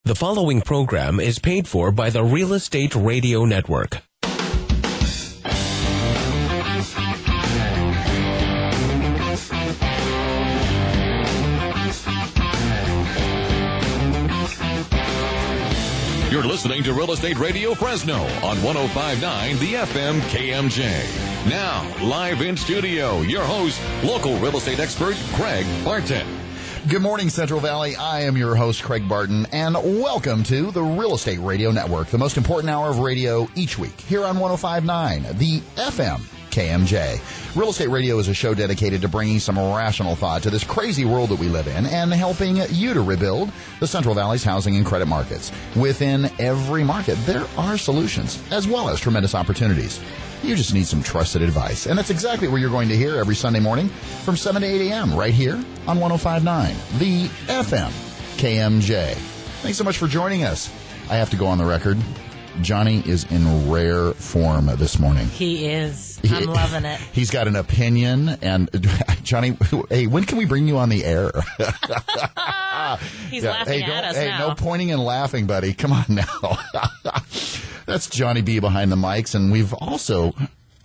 The following program is paid for by the Real Estate Radio Network. You're listening to Real Estate Radio Fresno on 105.9 The FM KMJ. Now, live in studio, your host, local real estate expert, Craig Barton. Good morning, Central Valley. I am your host, Craig Barton, and welcome to the Real Estate Radio Network, the most important hour of radio each week, here on 105.9 The FM KMJ. Real Estate Radio is a show dedicated to bringing some rational thought to this crazy world that we live in and helping you to rebuild the Central Valley's housing and credit markets. Within every market, there are solutions as well as tremendous opportunities. You just need some trusted advice. And that's exactly what you're going to hear every Sunday morning from 7 to 8 a.m. right here on 105.9 The FM KMJ. Thanks so much for joining us. I have to go on the record. Johnny is in rare form this morning. He is. I'm loving it. He's got an opinion. And Johnny, hey, when can we bring you on the air? He's laughing at us now. No pointing and laughing, buddy. Come on now. That's Johnny B behind the mics. And we've also...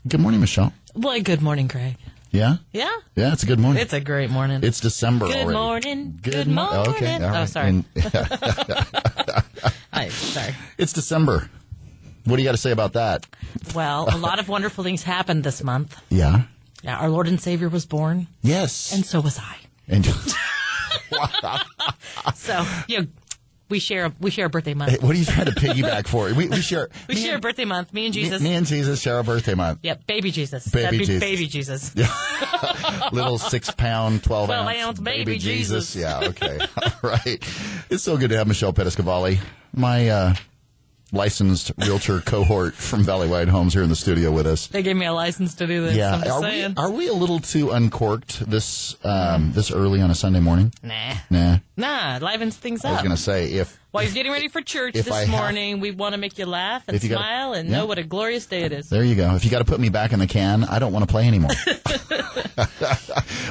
Good morning, Michelle. Well, good morning, Craig. Yeah? Yeah? Yeah, it's a good morning. It's a great morning. It's December good already. Morning. Good morning. Okay. All right. Oh, sorry. And, sorry. It's December. What do you got to say about that? Well, a lot of wonderful things happened this month. Yeah? Yeah, our Lord and Savior was born. Yes. And so was I. And So, we share a birthday month. Hey, what are you trying to piggyback for? We share a birthday month. Me and Jesus. Me and Jesus share a birthday month. Yep, baby Jesus. Baby Jesus. Baby Jesus. Yeah. Little 6-pound, 12-ounce baby Jesus. Yeah, okay. All right. It's so good to have Michelle Pettiscavalli, my licensed realtor cohort from Valley-Wide Homes here in the studio with us. They gave me a license to do this. Yeah. I'm just saying. Are we a little too uncorked this early on a Sunday morning? Nah, livens things up. I was going to say, while you're getting ready for church this morning, we want to make you laugh and smile and know what a glorious day it is. There you go. If you got to put me back in the can, I don't want to play anymore.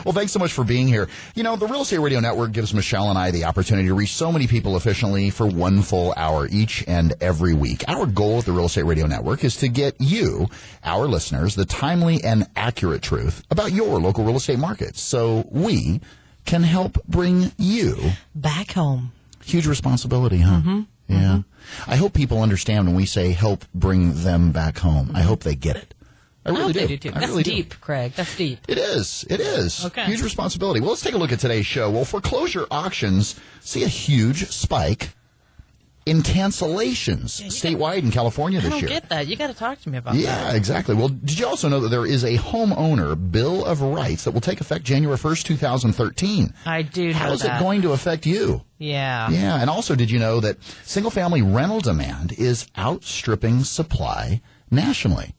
Well, thanks so much for being here. You know, the Real Estate Radio Network gives Michelle and I the opportunity to reach so many people efficiently for one full hour each and every week. Our goal at the Real Estate Radio Network is to get you, our listeners, the timely and accurate truth about your local real estate markets so we can help bring you back home. Huge responsibility, huh? Mm-hmm. Yeah. Mm-hmm. I hope people understand when we say help bring them back home. I hope they get it. I really do. They do too. That's really deep, do. Craig. That's deep. It is. It is. Okay. Huge responsibility. Well, let's take a look at today's show. Well, foreclosure auctions see a huge spike in cancellations statewide in California this year. I don't get that. You got to talk to me about that. Yeah, exactly. Well, did you also know that there is a homeowner Bill of Rights that will take effect January 1st, 2013? I do know that. How is it going to affect you? Yeah. Yeah, and also did you know that single-family rental demand is outstripping supply nationally?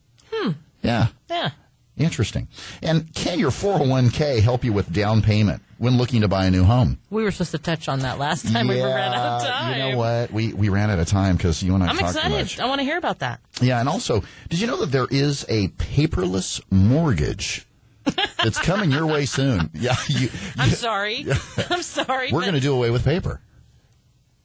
Yeah. Yeah. Interesting. And can your 401k help you with down payment when looking to buy a new home? We were supposed to touch on that last time. We ran out of time. You know what? We ran out of time because you and I talked too much. I'm excited. I want to hear about that. Yeah, and also, did you know that there is a paperless mortgage that's coming your way soon? Yeah. I'm sorry. I'm sorry. We're going to do away with paper.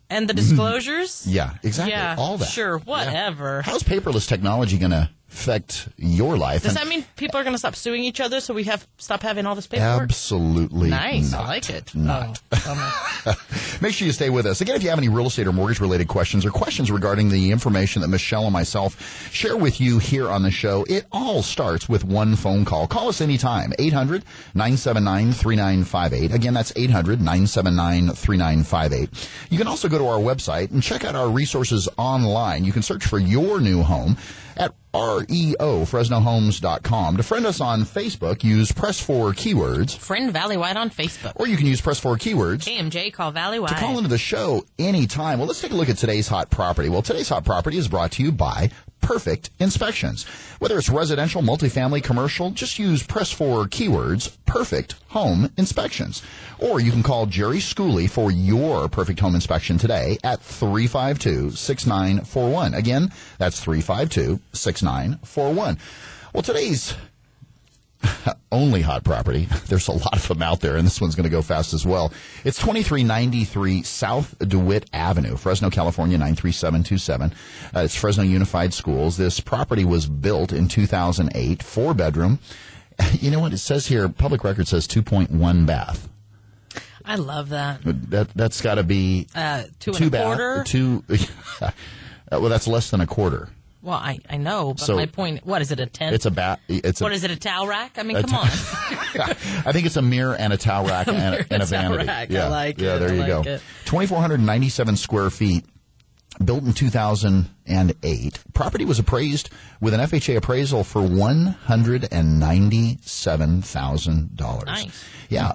And the disclosures? Yeah, exactly. Yeah, all that. Sure, whatever. Yeah. How's paperless technology going to affect your life? Does that mean people are going to stop suing each other so we stop having all this paperwork? Absolutely nice. not. I like it. Not. Oh, Make sure you stay with us. Again, if you have any real estate or mortgage-related questions or questions regarding the information that Michelle and myself share with you here on the show, it all starts with one phone call. Call us anytime, 800-979-3958. Again, that's 800-979-3958. You can also go to our website and check out our resources online. You can search for your new home at REOFresnoHomes.com. To friend us on Facebook, use press 4 keywords. Friend Valley-Wide on Facebook. Or you can use press 4 keywords. KMJ, call Valley-Wide. To call into the show anytime. Well, let's take a look at today's hot property. Well, today's hot property is brought to you by Perfect Inspections. Whether it's residential, multifamily, commercial, just use press 4 keywords, Perfect Home Inspections. Or you can call Jerry Schooley for your perfect home inspection today at 352-6941. Again, that's 352-6941. Well, today's only hot property. There's a lot of them out there, and this one's going to go fast as well. It's 2393 South DeWitt Avenue, Fresno, California, 93727. It's Fresno Unified Schools. This property was built in 2008, 4-bedroom. You know what it says here? Public record says 2.1 bath. I love that. That's got to be 2.25. Well, that's less than a quarter. Well, I know, but my point, what is it, a tent? It's a bath. What is it, a towel rack? I mean, come on. I think it's a mirror and a towel rack and a vanity. Rack. Yeah, I like it. Yeah, there you go. 2,497 square feet, built in 2008. Property was appraised with an FHA appraisal for $197,000. Nice. Yeah.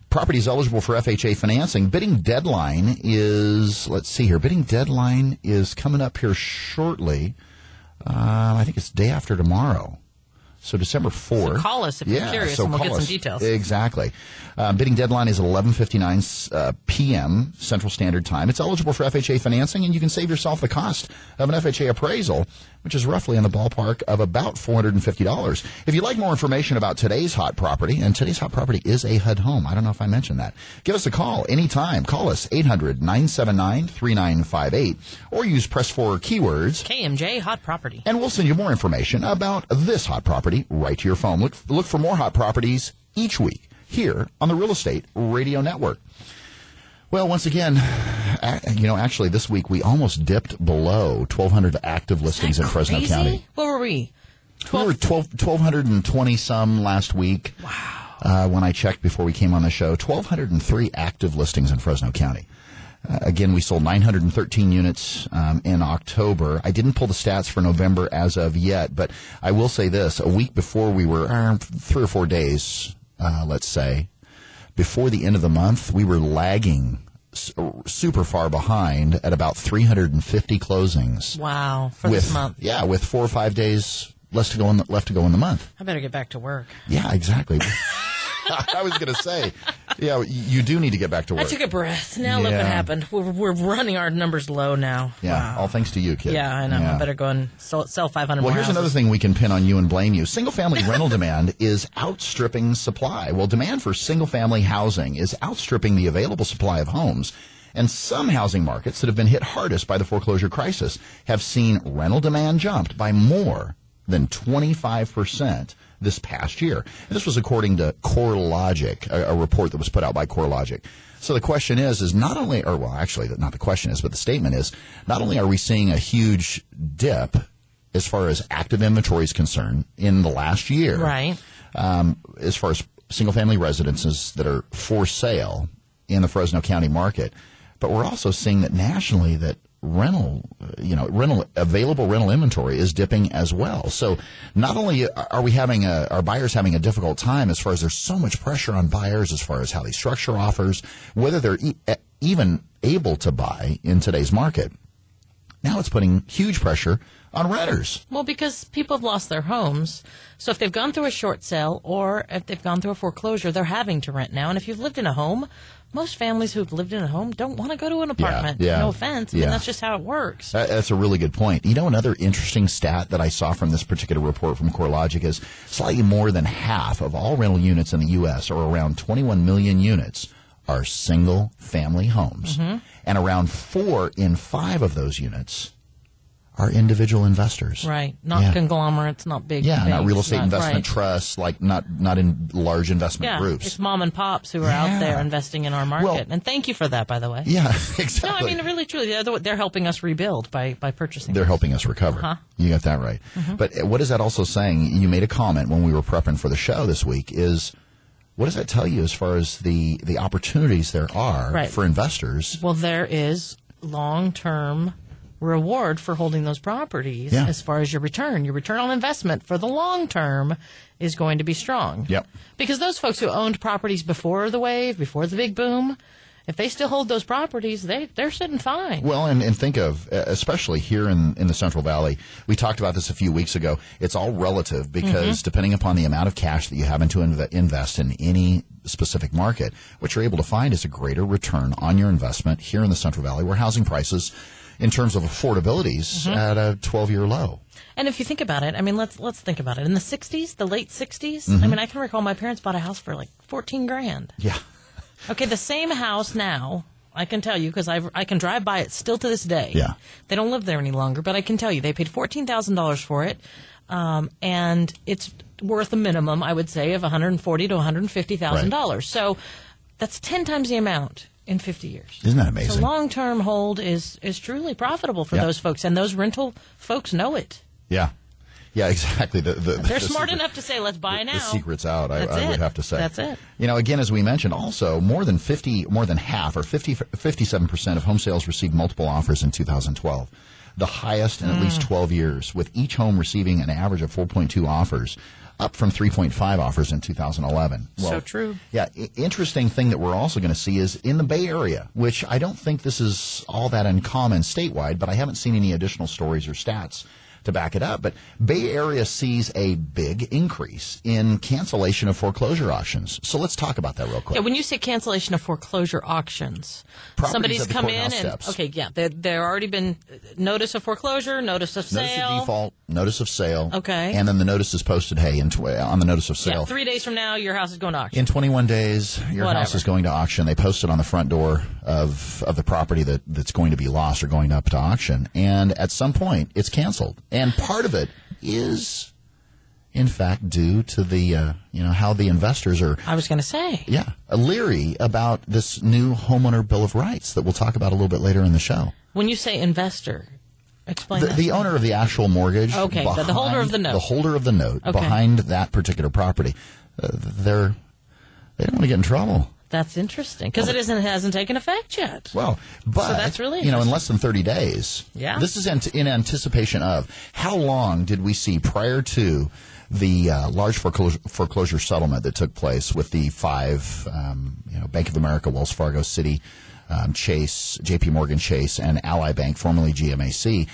Property is eligible for FHA financing. Bidding deadline is, let's see here, bidding deadline is coming up here shortly. I think it's day after tomorrow. So December 4th. So call us if you're curious, and we'll get some details. Exactly. Bidding deadline is 11:59 p.m. Central Standard Time. It's eligible for FHA financing, and you can save yourself the cost of an FHA appraisal, which is roughly in the ballpark of about $450. If you'd like more information about today's hot property, and today's hot property is a HUD home. I don't know if I mentioned that. Give us a call anytime. Call us 800-979-3958, or use press 4 keywords KMJ Hot Property, and we'll send you more information about this hot property right to your phone. Look for more hot properties each week here on the Real Estate Radio Network. Well, once again, actually this week we almost dipped below 1,200 active listings in Fresno County. What were we? We were 1,220 some last week. Wow. When I checked before we came on the show, 1,203 active listings in Fresno County. Again, we sold 913 units in October. I didn't pull the stats for November as of yet, but I will say this. A week before we were, 3 or 4 days, let's say, before the end of the month, we were lagging super far behind at about 350 closings. Wow, for this month. Yeah, with 4 or 5 days left to go in the month. I better get back to work. Yeah, exactly. I was going to say, yeah, you do need to get back to work. I took a breath. Now look what happened. We're running our numbers low now. Yeah, wow. All thanks to you, kid. Yeah, I know. Yeah. I better go and sell 500 more Well, here's houses. Another thing we can pin on you and blame you. Single-family rental demand is outstripping supply. Well, demand for single-family housing is outstripping the available supply of homes. And some housing markets that have been hit hardest by the foreclosure crisis have seen rental demand jumped by more than 25% this past year. And this was according to CoreLogic, a report that was put out by CoreLogic. So the question is not only, or well, actually, not the question is, but the statement is, not only are we seeing a huge dip as far as active inventory is concerned in the last year, right? As far as single-family residences that are for sale in the Fresno County market, but we're also seeing that nationally that available rental inventory is dipping as well. So not only are we are buyers having a difficult time as far as there's so much pressure on buyers as far as how they structure offers, whether they're even able to buy in today's market. Now it's putting huge pressure on renters. Well, because people have lost their homes. So if they've gone through a short sale or if they've gone through a foreclosure, they're having to rent now. And if you've lived in a home, most families who've lived in a home don't want to go to an apartment. Yeah. No offense. I mean, that's just how it works. That's a really good point. You know, another interesting stat that I saw from this particular report from CoreLogic is slightly more than half of all rental units in the U.S., or around 21 million units, are single-family homes. Mm-hmm. And around 4 in 5 of those units are individual investors. Right. Not conglomerates, not big banks, not real estate investment trusts, like not in large investment groups. It's mom and pops who are out there investing in our market. Well, and thank you for that, by the way. Yeah, exactly. No, I mean, really, truly, they're helping us rebuild by purchasing. They're helping us recover. Uh-huh. You got that right. Mm-hmm. But what is that also saying? You made a comment when we were prepping for the show this week is, what does that tell you as far as the opportunities there are for investors? Well, there is long-term reward for holding those properties as far as your return. Your return on investment for the long term is going to be strong. Yep. Because those folks who owned properties before the wave, before the big boom, if they still hold those properties, they're sitting fine. Well, and think of, especially here in the Central Valley, we talked about this a few weeks ago, it's all relative because depending upon the amount of cash that you happen to invest in any specific market, what you're able to find is a greater return on your investment here in the Central Valley, where housing prices in terms of affordabilities at a 12-year low. And if you think about it, I mean, let's think about it. In the 60s, the late 60s, I mean, I can recall my parents bought a house for like $14,000. Yeah. Okay, the same house now, I can tell you, because I can drive by it still to this day. Yeah. They don't live there any longer, but I can tell you they paid $14,000 for it, and it's worth a minimum, I would say, of $140,000 to $150,000. Right. So that's 10 times the amount in 50 years. Isn't that amazing? So long-term hold is truly profitable for those folks, and those rental folks know it. Yeah. Yeah, exactly. They're smart enough to say, let's buy now. The secret's out, I would have to say. That's it. You know, again, as we mentioned, also, more than half, or 57% of home sales received multiple offers in 2012. The highest in at least 12 years, with each home receiving an average of 4.2 offers, up from 3.5 offers in 2011. Well, so true. Yeah, interesting thing that we're also going to see is in the Bay Area, which I don't think this is all that uncommon statewide, but I haven't seen any additional stories or stats to back it up. But Bay Area sees a big increase in cancellation of foreclosure auctions. So let's talk about that real quick. Yeah, when you say cancellation of foreclosure auctions, Properties somebody's at the come in courthouse and steps. okay, yeah, there already been notice of foreclosure, notice of sale, Notice of default, notice of sale. Okay. And then the notice is posted, hey, on the notice of sale. Yeah, 3 days from now, your house is going to auction. In 21 days, your Whatever. house is going to auction. They post it on the front door of the property that's going to be lost or going up to auction. And at some point, it's canceled. And part of it is, in fact, due to the, how the investors are, I was going to say. yeah, leery about this new homeowner bill of rights that we'll talk about a little bit later in the show. When you say investor, explain that. The owner of the actual mortgage. Okay, but the holder of the note. The holder of the note behind that particular property. They don't want to get in trouble. That's interesting, because it hasn't taken effect yet. Well, but so that's really in less than 30 days. Yeah. This is in anticipation of how long did we see prior to the large foreclosure settlement that took place with the 5, Bank of America, Wells Fargo, Citi, Chase, J.P. Morgan Chase, and Ally Bank, formerly GMAC.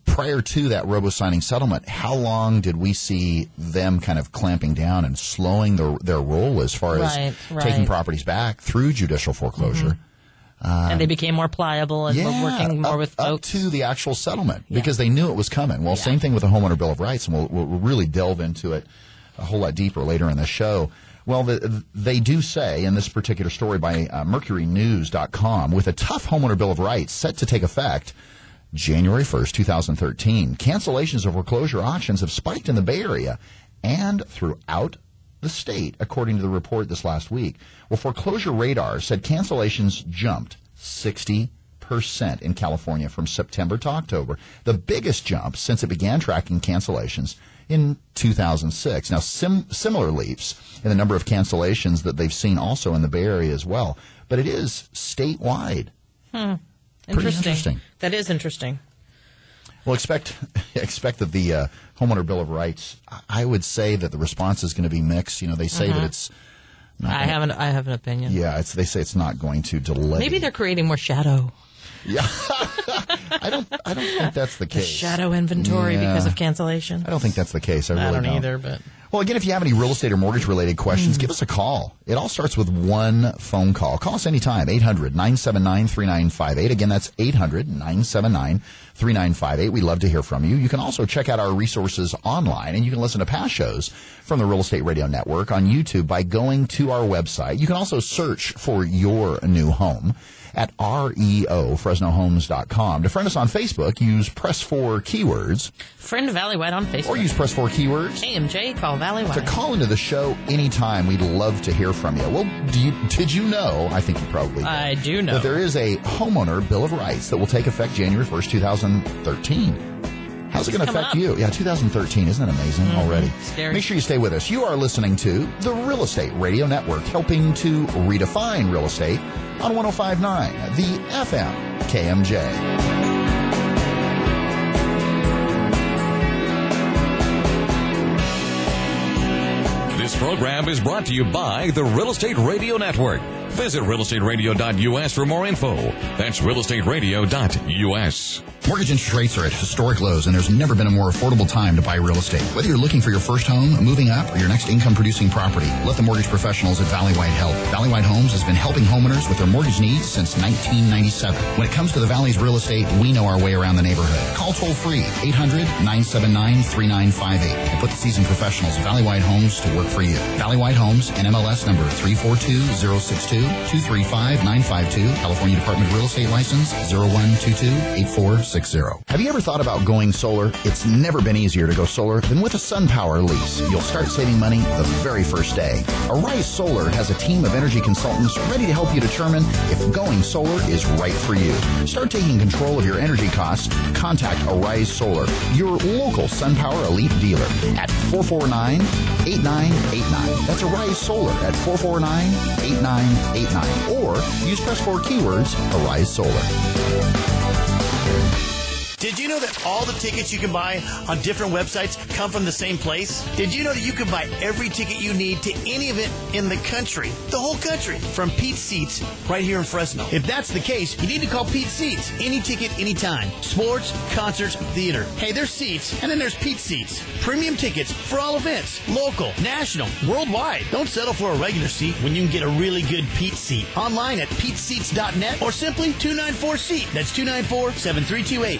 Prior to that robo-signing settlement, how long did we see them kind of clamping down and slowing their role as far as taking properties back through judicial foreclosure? And they became more pliable and working more with folks. Up to the actual settlement, because they knew it was coming. Well, same thing with the Homeowner Bill of Rights, and we'll really delve into it a whole lot deeper later in the show. Well, they do say in this particular story by MercuryNews.com, with a tough Homeowner Bill of Rights set to take effect January 1st, 2013, cancellations of foreclosure auctions have spiked in the Bay Area and throughout the state, according to the report this last week. Well, Foreclosure Radar said cancellations jumped 60% in California from September to October, the biggest jump since it began tracking cancellations in 2006. Now, similar leaps in the number of cancellations that they've seen also in the Bay Area as well, but it is statewide. Pretty interesting. That is interesting. Well, expect that the Homeowner Bill of Rights, I would say that the response is going to be mixed. They say that it's not I have an opinion. Yeah, they say it's not going to delay. Maybe they're creating more shadow. Yeah. I don't think that's the case. The shadow inventory because of cancellation. I don't think that's the case. I really don't either, but... Well, again, if you have any real estate or mortgage-related questions, give us a call. It all starts with one phone call. Call us anytime, 800-979-3958. Again, that's 800-979-3958. We love to hear from you. You can also check out our resources online, and you can listen to past shows from the Real Estate Radio Network on YouTube by going to our website. You can also search for your new home at REOFresnoHomes.com. To friend us on Facebook, use Press 4 keywords. Friend Valley White on Facebook. Or use Press 4 keywords. KMJ, call Valley White. To call into the show anytime, we'd love to hear from you. Well, did you know, I think you probably did, I do know, that there is a Homeowner Bill of Rights that will take effect January 1st, 2013. How's it going to affect you? Yeah, 2013. Isn't that amazing already? Scary. Make sure you stay with us. You are listening to the Real Estate Radio Network, helping to redefine real estate on 105.9, the FM KMJ. This program is brought to you by the Real Estate Radio Network. Visit realestateradio.us for more info. That's realestateradio.us. Mortgage interest rates are at historic lows, and there's never been a more affordable time to buy real estate. Whether you're looking for your first home, moving up, or your next income-producing property, let the mortgage professionals at Valley White help. Valley White Homes has been helping homeowners with their mortgage needs since 1997. When it comes to the Valley's real estate, we know our way around the neighborhood. Call toll-free 800-979-3958 and put the seasoned professionals at Valley White Homes to work for you. Valley White Homes, NMLS number 342062, 235-952, California Department of Real Estate License 0122-8460. Have you ever thought about going solar? It's never been easier to go solar than with a SunPower lease. You'll start saving money the very first day. Arise Solar has a team of energy consultants ready to help you determine if going solar is right for you. Start taking control of your energy costs. Contact Arise Solar, your local SunPower Elite dealer at 449-8989. That's Arise Solar at 449-8989. Or use press 4 keywords, Arise Solar. Did you know that all the tickets you can buy on different websites come from the same place? Did you know that you can buy every ticket you need to any event in the country, the whole country, from Pete's Seats right here in Fresno? If that's the case, you need to call Pete's Seats. Any ticket, anytime. Sports, concerts, theater. Hey, there's seats, and then there's Pete's Seats. Premium tickets for all events, local, national, worldwide. Don't settle for a regular seat when you can get a really good Pete's Seat. Online at peteseats.net or simply 294-SEAT. That's 294-7328.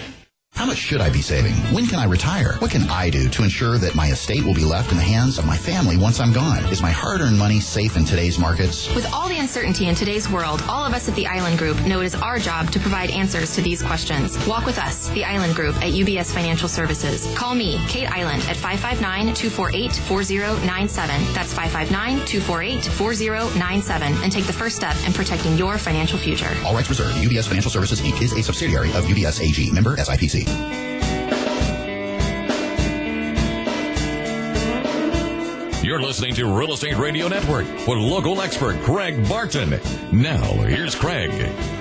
How much should I be saving? When can I retire? What can I do to ensure that my estate will be left in the hands of my family once I'm gone? Is my hard-earned money safe in today's markets? With all the uncertainty in today's world, all of us at the Island Group know it is our job to provide answers to these questions. Walk with us, the Island Group at UBS Financial Services. Call me, Kate Island, at 559-248-4097. That's 559-248-4097, and take the first step in protecting your financial future. All rights reserved. UBS Financial Services, Inc. is a subsidiary of UBS AG. Member SIPC. You're listening to Real Estate Radio Network with local expert Craig Barton. Now, here's Craig.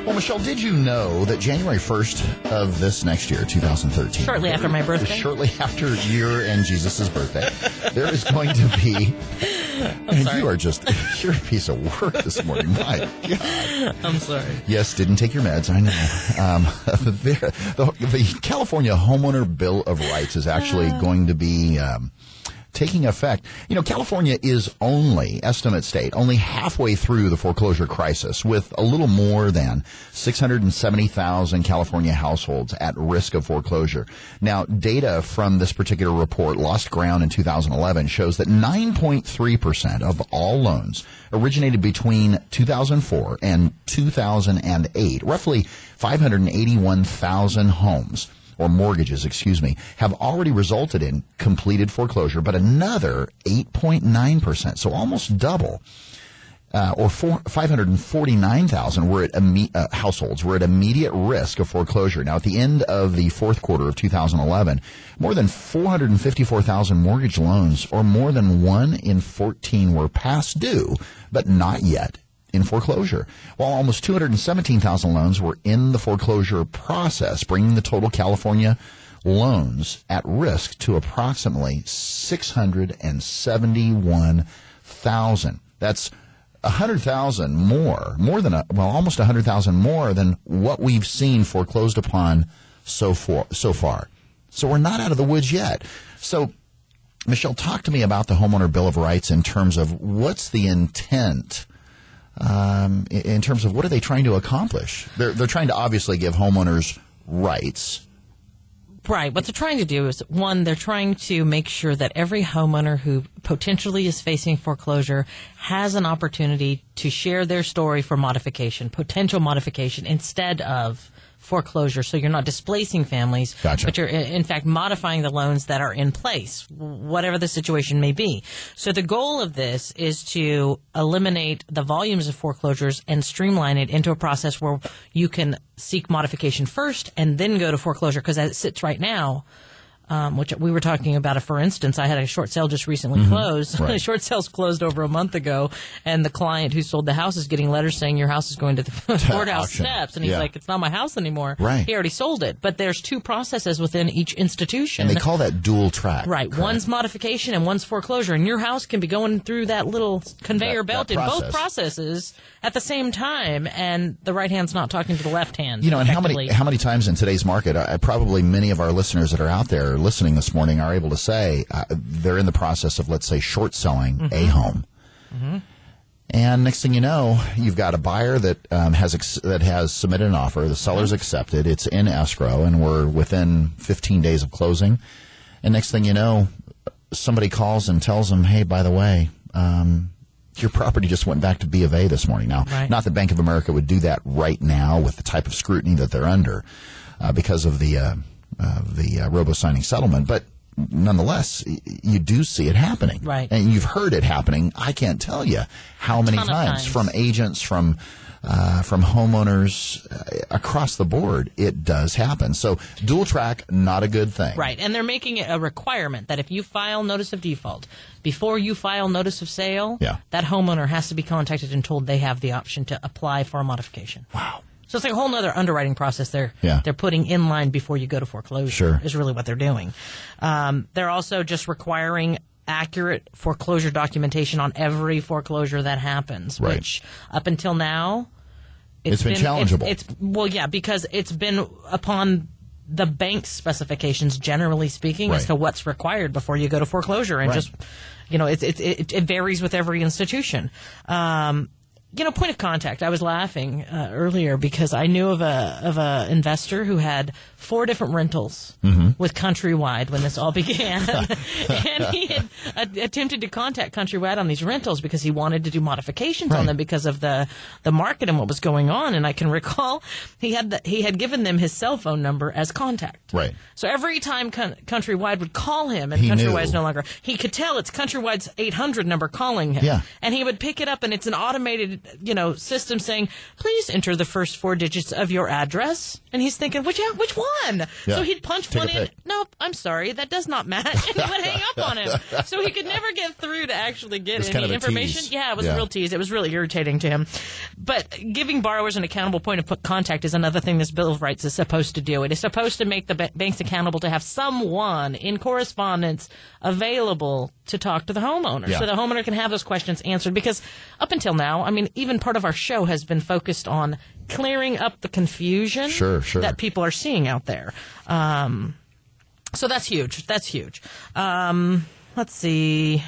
Well, Michelle, did you know that January 1st of this next year, 2013, Shortly after my birthday? Shortly after your and Jesus' birthday, there is going to be... you're a piece of work this morning. My God. I'm sorry. Yes, didn't take your meds, I know. The California Homeowner Bill of Rights is actually going to be... taking effect. You know, California is only halfway through the foreclosure crisis, with a little more than 670,000 California households at risk of foreclosure. Now, data from this particular report, lost ground in 2011, shows that 9.3% of all loans originated between 2004 and 2008, roughly 581,000 homes, or mortgages, have already resulted in completed foreclosure, but another 8.9%, so almost double, or 549,000 households were at immediate risk of foreclosure. Now, at the end of the fourth quarter of 2011, more than 454,000 mortgage loans, or more than 1 in 14, were past due, but not yet in foreclosure, while almost 217,000 loans were in the foreclosure process, bringing the total California loans at risk to approximately 671,000. That's 100,000 more than almost 100,000 more than what we've seen foreclosed upon so far. So we're not out of the woods yet. So, Michelle, talk to me about the Homeowner Bill of Rights in terms of what's the intent. In terms of what are they trying to accomplish? They're trying to obviously give homeowners rights. Right. What they're trying to do is, one, they're trying to make sure that every homeowner who potentially is facing foreclosure has an opportunity to share their story for potential modification, instead of foreclosure. So you're not displacing families, Gotcha. But you're in fact modifying the loans that are in place, whatever the situation may be. So the goal of this is to eliminate the volumes of foreclosures and streamline it into a process where you can seek modification first and then go to foreclosure. Because as it sits right now, which we were talking about. For instance, I had a short sale just recently closed. Right. The short sale's closed over a month ago, and the client who sold the house is getting letters saying your house is going to the courthouse auction. steps, and he's like, it's not my house anymore. Right. He already sold it, but there's two processes within each institution. And they call that dual track. Right. Correct. One's modification and one's foreclosure, and your house can be going through that little conveyor belt in both processes at the same time, and the right hand's not talking to the left hand. And how many times in today's market, probably many of our listeners that are out there listening this morning are able to say they're in the process of, let's say, short selling a home. And next thing you know, you've got a buyer that has submitted an offer. The seller's accepted. It's in escrow, and we're within 15 days of closing. And next thing you know, somebody calls and tells them, hey, by the way, your property just went back to B of A this morning. Now, not that Bank of America would do that right now with the type of scrutiny that they're under because of the robo-signing settlement, but nonetheless, you do see it happening. Right. And you've heard it happening. I can't tell you how many times from agents, from homeowners across the board, it does happen. So dual track, not a good thing. Right. And they're making it a requirement that if you file notice of default, before you file notice of sale, that homeowner has to be contacted and told they have the option to apply for a modification. Wow. So it's like a whole other underwriting process they're putting in line before you go to foreclosure. Sure. Is really what they're doing. They're also just requiring accurate foreclosure documentation on every foreclosure that happens, which up until now it's been challengeable. Because it's been upon the bank's specifications, generally speaking, as to what's required before you go to foreclosure, and just it varies with every institution. Point of contact. I was laughing earlier because I knew of a investor who had 4 different rentals with Countrywide when this all began, and he had attempted to contact Countrywide on these rentals because he wanted to do modifications on them because of the market and what was going on. And I can recall he had given them his cell phone number as contact. Right. So every time Countrywide would call him, and he Countrywide's knew. no longer, he could tell it's Countrywide's 800 number calling him. Yeah. And he would pick it up, and it's an automated system saying, please enter the first 4 digits of your address. And he's thinking, which one? Yeah. So he'd punch one in. Nope, I'm sorry, that does not match. And he would hang up on him. So he could never get through to actually get any information. Tease. Yeah, it was a real tease. It was really irritating to him. But giving borrowers an accountable point of contact is another thing this Bill of Rights is supposed to do. It is supposed to make the banks accountable to have someone in correspondence available to talk to the homeowner. So the homeowner can have those questions answered. Because up until now, even part of our show has been focused on clearing up the confusion that people are seeing out there. So that's huge. Let's see.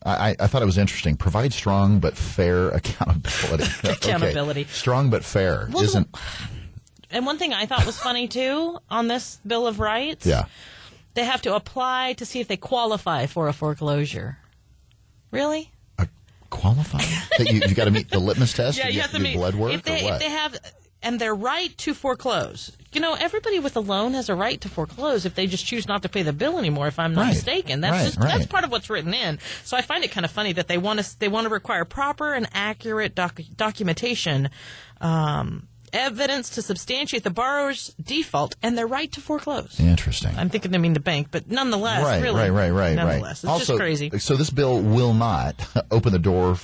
I thought it was interesting. Provide strong but fair accountability. Accountability. Okay. Strong but fair isn't. And one thing I thought was funny, too, on this Bill of Rights, they have to apply to see if they qualify for a foreclosure. Really? Qualify? You've got to meet the litmus test? Yeah, you have to meet blood work? If they have, and their right to foreclose. Everybody with a loan has a right to foreclose if they just choose not to pay the bill anymore, if I'm not mistaken. That's that's part of what's written in. So I find it kind of funny that they want to require proper and accurate documentation, evidence to substantiate the borrower's default and their right to foreclose. Interesting. I'm thinking they mean the bank, but nonetheless, right. Nonetheless, it's also, just crazy. So this bill will not open the door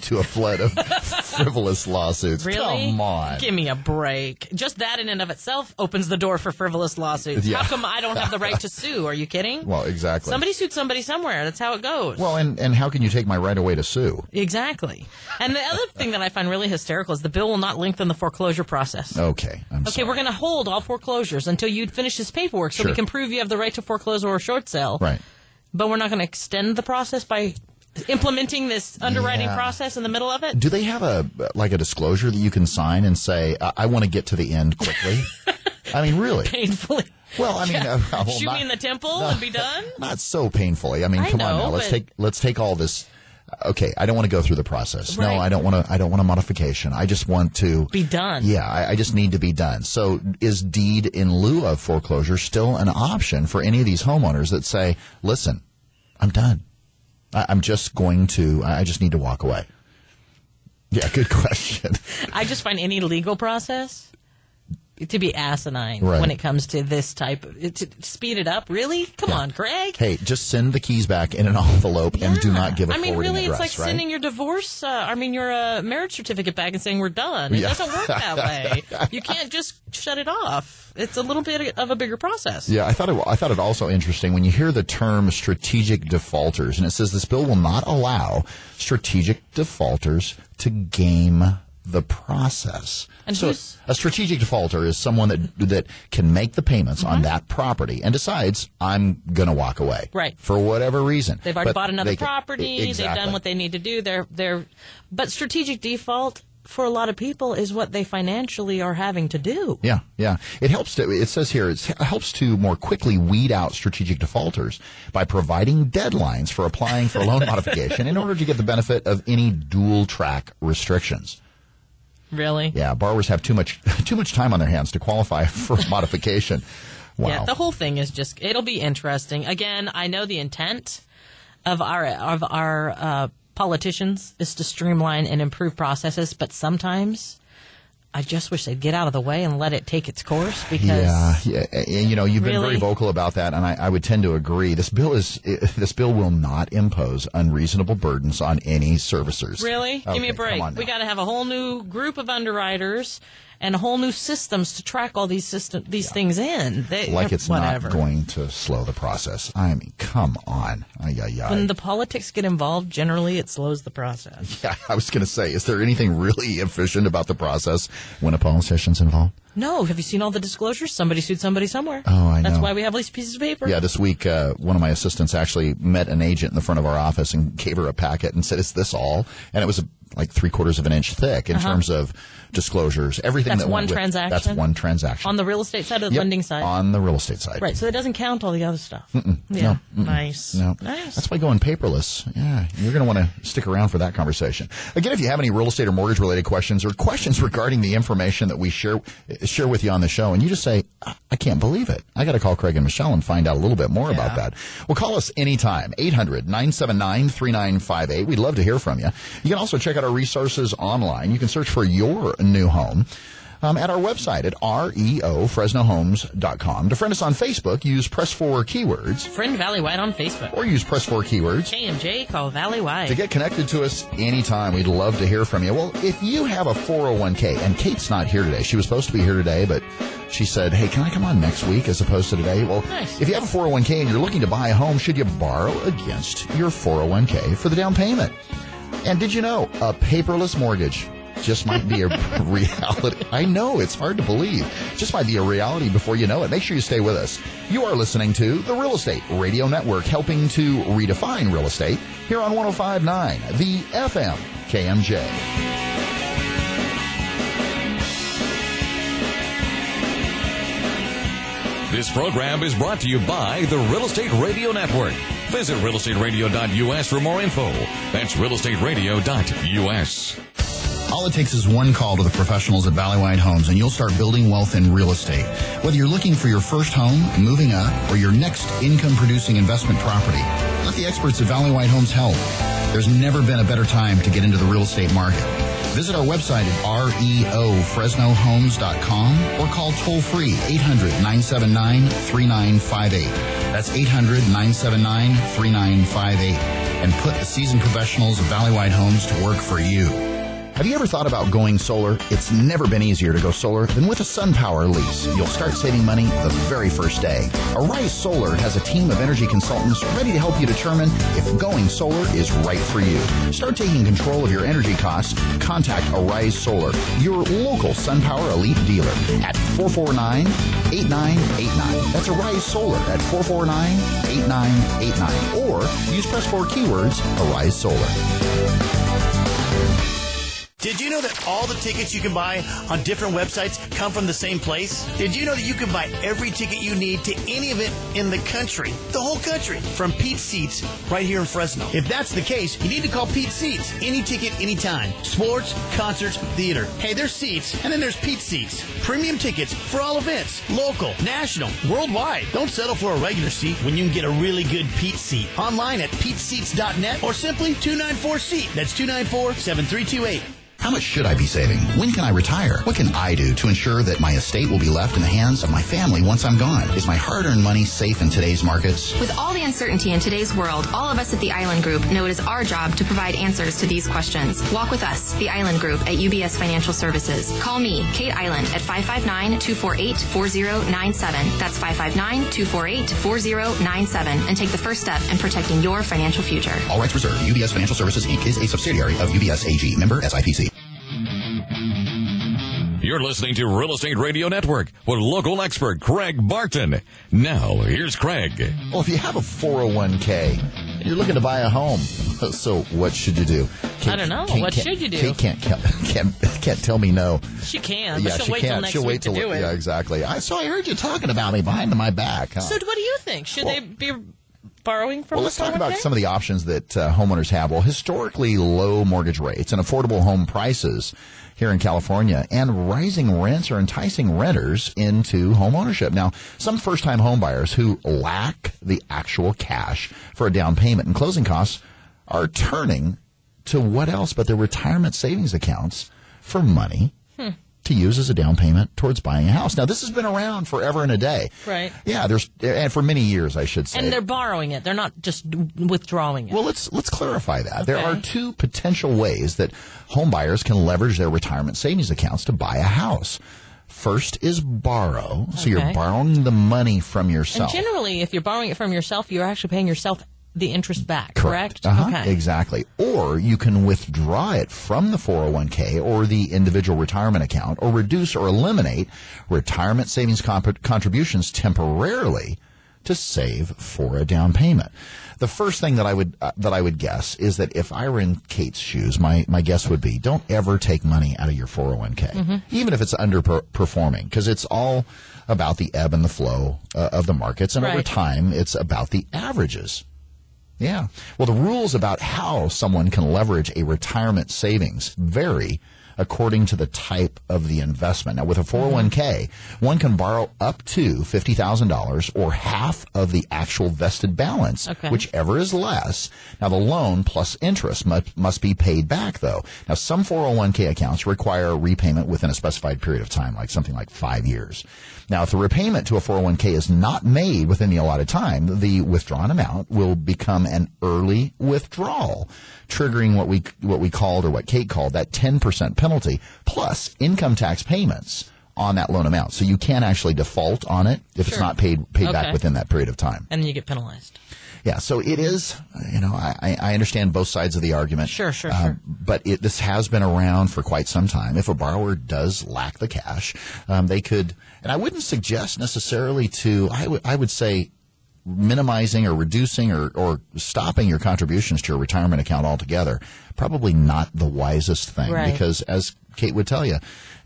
to a flood of frivolous lawsuits. Really? Come on. Give me a break. Just that in and of itself opens the door for frivolous lawsuits. Yeah. How come I don't have the right to sue? Are you kidding? Well, exactly. Somebody sued somebody somewhere. That's how it goes. Well, and how can you take my right away to sue? Exactly. And the other thing that I find really hysterical is the bill will not lengthen the foreclosure process. Okay. I'm sorry. We're going to hold all foreclosures until you finish this paperwork so we can prove you have the right to foreclose or short sale. Right. But we're not going to extend the process by implementing this underwriting process in the middle of it? Do they have a disclosure that you can sign and say, I want to get to the end quickly? Really? Painfully. Well, shoot me in the temple and be done? Not so painfully. Come on now. Let's take all this. Okay, I don't want to go through the process. Right. No, I don't want a modification. I just want to be done. Yeah, I just need to be done. So is deed in lieu of foreclosure still an option for any of these homeowners that say, listen, I'm done. I just need to walk away? Yeah, good question. I just find any legal process asinine Right. when it comes to this type of to speed it up. Really? Come on, Greg. Hey, just send the keys back in an envelope and do not give a forwarding really, address, it's like right? sending your divorce, your marriage certificate back and saying we're done. It doesn't work that way. You can't just shut it off. It's a little bit of a bigger process. Yeah, I thought it also interesting when you hear the term strategic defaulters, and it says this bill will not allow strategic defaulters to game the process. And so a strategic defaulter is someone that can make the payments on that property and decides, I'm going to walk away. Right. For whatever reason. They've already bought another property. Exactly. They've done what they need to do. But strategic default for a lot of people is what they financially are having to do. Yeah. It says here, it helps to more quickly weed out strategic defaulters by providing deadlines for applying for loan modification in order to get the benefit of any dual track restrictions. Really? Yeah, borrowers have too much time on their hands to qualify for modification. Wow. Yeah, the whole thing is it'll be interesting. Again, I know the intent of our politicians is to streamline and improve processes, but sometimes I just wish they'd get out of the way and let it take its course. Because yeah. And, you've been very vocal about that, and I would tend to agree. This bill will not impose unreasonable burdens on any servicers. Really? Okay, give me a break. We got to have a whole new group of underwriters and whole new systems to track all these things in. It's not going to slow the process. I mean, come on. When the politics get involved, generally it slows the process. Yeah, I was going to say, is there anything really efficient about the process when a politician's involved? No. Have you seen all the disclosures? Somebody sued somebody somewhere. Oh, I know. That's why we have these pieces of paper. Yeah, this week, one of my assistants actually met an agent in the front of our office and gave her a packet and said, is this all? And it was like 3/4 of an inch thick in terms of disclosures. Everything That's that one went with, transaction? That's one transaction. On the real estate side or the lending side? On the real estate side. Right, so it doesn't count all the other stuff. No. Nice. No. Nice. That's why going paperless. Yeah, you're going to want to stick around for that conversation. Again, if you have any real estate or mortgage related questions or questions regarding the information that we share with you on the show, and you just say, I can't believe it, I got to call Craig and Michelle and find out a little bit more about that. Well, call us anytime, 800-979-3958. We'd love to hear from you. You can also check out our resources online. You can search for your new home at our website at reofresnohomes.com. To friend us on Facebook, use Press 4 keywords. Friend Valley White on Facebook. Or use Press 4 keywords. KMJ, call Valley White. To get connected to us anytime, we'd love to hear from you. Well, if you have a 401k, and Kate's not here today. She was supposed to be here today, but she said, hey, can I come on next week as opposed to today? Well, nice. If you have a 401k and you're looking to buy a home, should you borrow against your 401k for the down payment? And did you know a paperless mortgage just might be a reality? I know, it's hard to believe. Just might be a reality before you know it. Make sure you stay with us. You are listening to the Real Estate Radio Network, helping to redefine real estate here on 105.9, the FM KMJ. This program is brought to you by the Real Estate Radio Network. Visit realestateradio.us for more info. That's realestateradio.us. All it takes is one call to the professionals at Valley White Homes, and you'll start building wealth in real estate. Whether you're looking for your first home, moving up, or your next income-producing investment property, let the experts at Valley White Homes help. There's never been a better time to get into the real estate market. Visit our website at reofresnohomes.com or call toll-free 800-979-3958. That's 800-979-3958. And put the seasoned professionals of Valley White Homes to work for you. Have you ever thought about going solar? It's never been easier to go solar than with a SunPower lease. You'll start saving money the very first day. Arise Solar has a team of energy consultants ready to help you determine if going solar is right for you. Start taking control of your energy costs. Contact Arise Solar, your local SunPower Elite dealer at 449-8989. That's Arise Solar at 449-8989. Or use Press 4 keywords, Arise Solar. Did you know that all the tickets you can buy on different websites come from the same place? Did you know that you can buy every ticket you need to any event in the country, the whole country, from Pete's Seats right here in Fresno? If that's the case, you need to call Pete's Seats. Any ticket, anytime. Sports, concerts, theater. Hey, there's seats, and then there's Pete's Seats. Premium tickets for all events, local, national, worldwide. Don't settle for a regular seat when you can get a really good Pete's Seat. Online at peteseats.net or simply 294-SEAT. That's 294-7328. How much should I be saving? When can I retire? What can I do to ensure that my estate will be left in the hands of my family once I'm gone? Is my hard-earned money safe in today's markets? With all the uncertainty in today's world, all of us at the Island Group know it is our job to provide answers to these questions. Walk with us, the Island Group at UBS Financial Services. Call me, Kate Island, at 559-248-4097. That's 559-248-4097, and take the first step in protecting your financial future. All rights reserved. UBS Financial Services, Inc. is a subsidiary of UBS AG. Member SIPC. You're listening to Real Estate Radio Network with local expert Craig Barton. Now, here's Craig. Well, if you have a 401k and you're looking to buy a home, so what should you do? I don't know. What should you do? Kate can't tell me no. She can, Yeah, but she'll wait till next week to do it. Yeah, exactly. I heard you talking about me behind my back. Huh? So what do you think? Should they be borrowing from let's talk 401k? about some of the options that homeowners have. Well, historically low mortgage rates and affordable home prices here in California and rising rents are enticing renters into home ownership. Now, some first-time home buyers who lack the actual cash for a down payment and closing costs are turning to what else but their retirement savings accounts for money to use as a down payment towards buying a house. Now, this has been around forever and a day. Right. Yeah, and for many years, I should say. And they're borrowing it. They're not just withdrawing it. Well, let's clarify that. Okay. There are two potential ways that home buyers can leverage their retirement savings accounts to buy a house. First is borrow. So you're borrowing the money from yourself. And generally, if you're borrowing it from yourself, you're actually paying yourself the interest back, correct? Okay. Exactly. Or you can withdraw it from the 401k or the individual retirement account or reduce or eliminate retirement savings contributions temporarily to save for a down payment. The first thing that I would guess is that if I were in Kate's shoes, my guess would be don't ever take money out of your 401k, even if it's underperforming, because it's all about the ebb and the flow of the markets, and over time, it's about the averages. Yeah. Well, the rules about how someone can leverage a retirement savings vary according to the type of the investment. Now, with a 401k, one can borrow up to $50,000 or half of the actual vested balance, whichever is less. Now, the loan plus interest must be paid back, though. Now, some 401k accounts require repayment within a specified period of time, like something like 5 years. Now, if the repayment to a 401k is not made within the allotted time, the withdrawn amount will become an early withdrawal, triggering what we called, or what Kate called, that 10% penalty plus income tax payments on that loan amount. So you can actually default on it if it's not paid back within that period of time. And then you get penalized. Yeah, so it is, I understand both sides of the argument. Sure. But this has been around for quite some time. If a borrower does lack the cash, they could, and I wouldn't suggest necessarily I would say minimizing or reducing or stopping your contributions to your retirement account altogether. Probably not the wisest thing, because as Kate would tell you,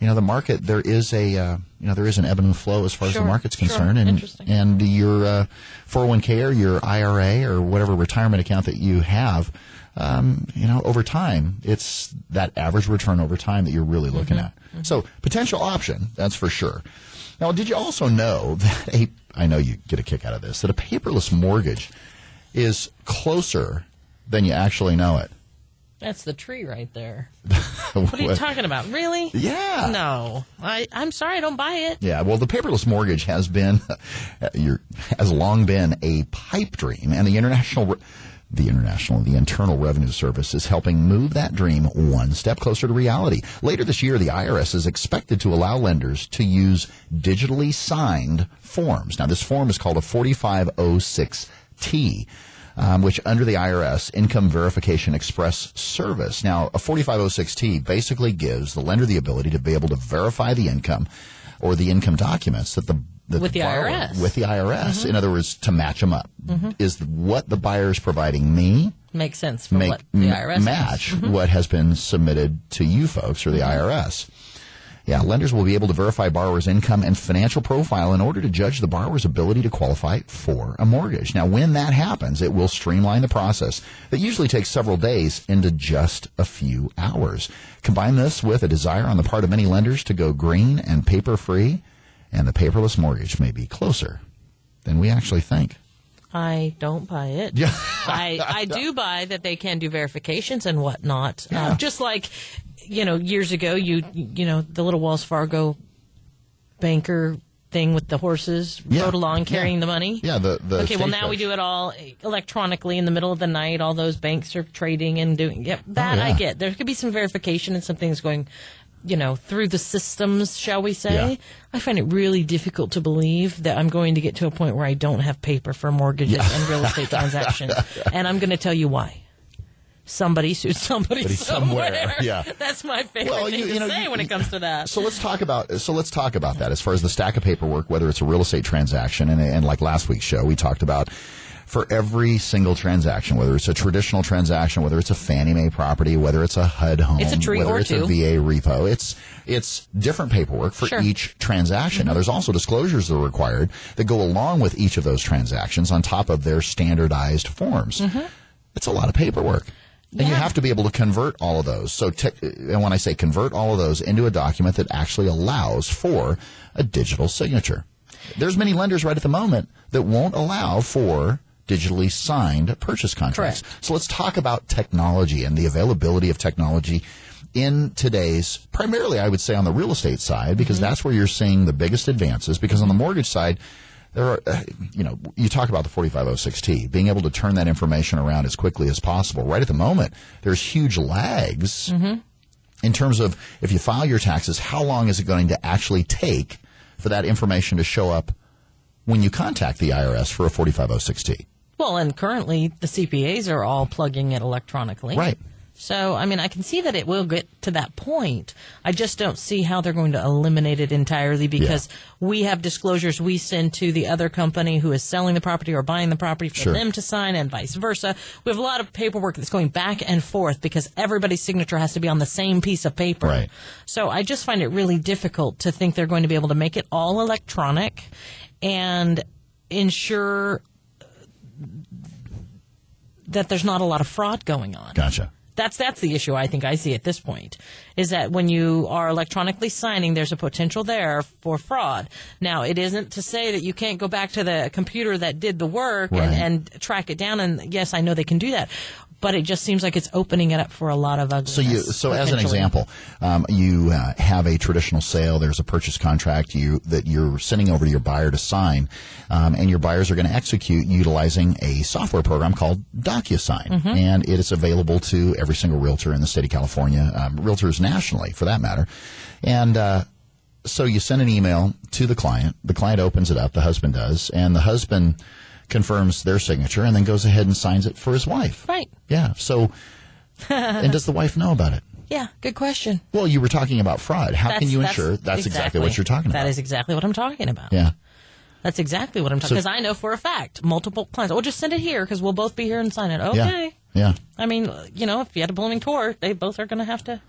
the market, there is an ebb and flow as far as the market's concerned, and your 401k or your IRA or whatever retirement account that you have, over time, it's that average return over time that you're really looking at. So potential option, that's for sure. Now, did you also know that I know you get a kick out of this, that a paperless mortgage is closer than you actually know it? That's the tree right there. What are you talking about? Really? Yeah. No. I'm sorry, I don't buy it. Yeah, well, the paperless mortgage has long been a pipe dream, and the Internal Revenue Service is helping move that dream one step closer to reality. Later this year, the IRS is expected to allow lenders to use digitally signed forms. Now, this form is called a 4506T. Which under the IRS Income Verification Express Service. Now, a 4506T basically gives the lender the ability to be able to verify the income or the income documents that the IRS. With the IRS. In other words, to match them up. Is what the buyer is providing me makes sense for what the IRS match what has been submitted to you folks or the IRS. Yeah, lenders will be able to verify borrowers' income and financial profile in order to judge the borrower's ability to qualify for a mortgage. Now, when that happens, it will streamline the process that usually takes several days into just a few hours. Combine this with a desire on the part of many lenders to go green and paper-free, and the paperless mortgage may be closer than we actually think. I don't buy it. Yeah. I do buy that they can do verifications and whatnot. Yeah. Just like, years ago, the little Wells Fargo banker thing with the horses rode along carrying the money. Yeah, the okay, well, now we do it all electronically in the middle of the night. All those banks are trading and doing that. I get. There could be some verification and some things going, through the systems, shall we say. Yeah. I find it really difficult to believe that I'm going to get to a point where I don't have paper for mortgages and real estate transactions. And I'm going to tell you why. Somebody sued somebody somewhere. Yeah, that's my favorite thing to say when it comes to that. So let's talk about that as far as the stack of paperwork, whether it's a real estate transaction, and like last week's show, we talked about for every single transaction, whether it's a traditional transaction, whether it's a Fannie Mae property, whether it's a HUD home, it's a tree whether or it's two. a VA repo, it's different paperwork for each transaction. Now, there's also disclosures that are required that go along with each of those transactions on top of their standardized forms. It's a lot of paperwork. And you have to be able to convert all of those. So, and when I say convert all of those into a document that actually allows for a digital signature. There's many lenders right at the moment that won't allow for digitally signed purchase contracts. Correct. So let's talk about technology and the availability of technology in today's, primarily I would say on the real estate side, because that's where you're seeing the biggest advances, because on the mortgage side, there are, you talk about the 4506T, being able to turn that information around as quickly as possible. Right at the moment, there's huge lags in terms of if you file your taxes, how long is it going to actually take for that information to show up when you contact the IRS for a 4506T? Well, and currently the CPAs are all plugging it electronically. Right. So, I mean, I can see that it will get to that point. I just don't see how they're going to eliminate it entirely because we have disclosures we send to the other company who is selling the property or buying the property for them to sign and vice versa. We have a lot of paperwork that's going back and forth because everybody's signature has to be on the same piece of paper. Right. So I just find it really difficult to think they're going to be able to make it all electronic and ensure that there's not a lot of fraud going on. Gotcha. That's the issue I think I see at this point, is that when you are electronically signing, there's a potential there for fraud. Now, it isn't to say that you can't go back to the computer that did the work and track it down. And yes, I know they can do that. But it just seems like it's opening it up for a lot of ugliness. So as an example, you have a traditional sale. There's a purchase contract that you're sending over to your buyer to sign, and your buyers are going to execute utilizing a software program called DocuSign, and it is available to every single realtor in the state of California, realtors nationally, for that matter, and. So you send an email to the client. The client opens it up. The husband does, and the husband confirms their signature and then goes ahead and signs it for his wife. Right. Yeah. So, and does the wife know about it? Yeah, good question. Well, you were talking about fraud. How can you ensure that's exactly what you're talking about? That is exactly what I'm talking about. Yeah. That's exactly what I'm talking about. Because I know for a fact, multiple clients, just send it here because we'll both be here and sign it. Okay. Yeah. I mean, if you had a blooming tour, they both are going to have to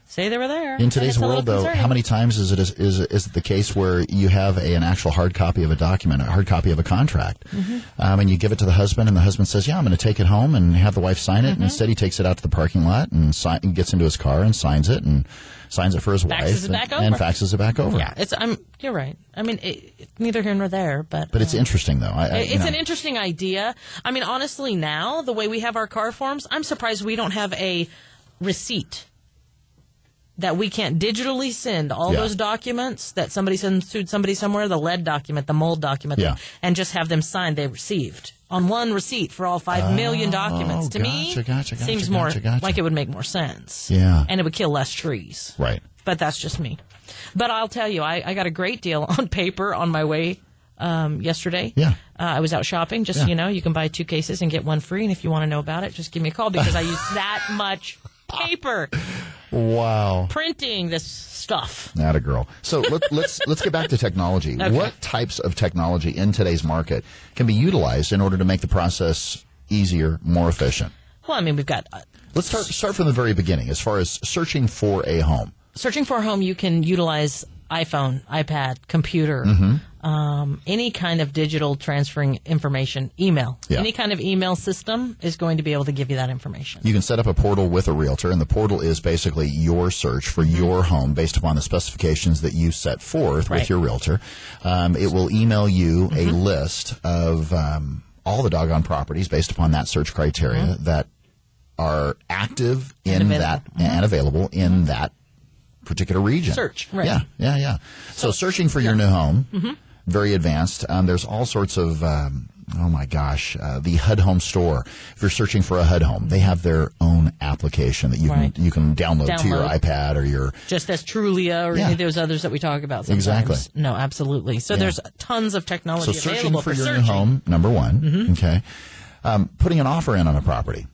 say they were there. In today's world, though, how many times is it the case where you have an actual hard copy of a document, a hard copy of a contract, and you give it to the husband, and the husband says, "Yeah, I'm going to take it home and have the wife sign it." And instead, he takes it out to the parking lot and gets into his car and signs it for his wife, and faxes it back over. Yeah, you're right. I mean, it's neither here nor there, but it's interesting though. It's an interesting idea. I mean, honestly, now the way we have our car forms, I'm surprised we don't have a receipt that we can't digitally send all those documents that somebody sued somebody somewhere, the lead document, the mold document, and just have them signed they received on one receipt for all 5 million documents. To me, seems more like it would make more sense. Yeah. And it would kill less trees. Right. But that's just me. But I'll tell you, I got a great deal on paper on my way yesterday. Yeah. I was out shopping. Just, you can buy 2 cases and get one free. And if you want to know about it, just give me a call because I use that much paper. Wow. Printing this stuff. Atta girl. So let's get back to technology. Okay. What types of technology in today's market can be utilized in order to make the process easier, more efficient? Well, I mean, we've got... let's start from the very beginning as far as searching for a home. Searching for a home, you can utilize iPhone, iPad, computer, any kind of digital transferring information, email. Yeah. Any kind of email system is going to be able to give you that information. You can set up a portal with a realtor, and the portal is basically your search for your home based upon the specifications that you set forth with your realtor. It will email you a list of all the doggone properties based upon that search criteria that are active in that and available in that particular region. Search, right. Yeah. So searching for your new home, very advanced. There's all sorts of, the HUD Home Store. If you're searching for a HUD home, they have their own application that you can download to your iPad or your... Just as Trulia or any of those others that we talk about sometimes. Exactly. No, absolutely. So there's tons of technology available for searching. So searching for your new home, number one, okay. Putting an offer in on a property,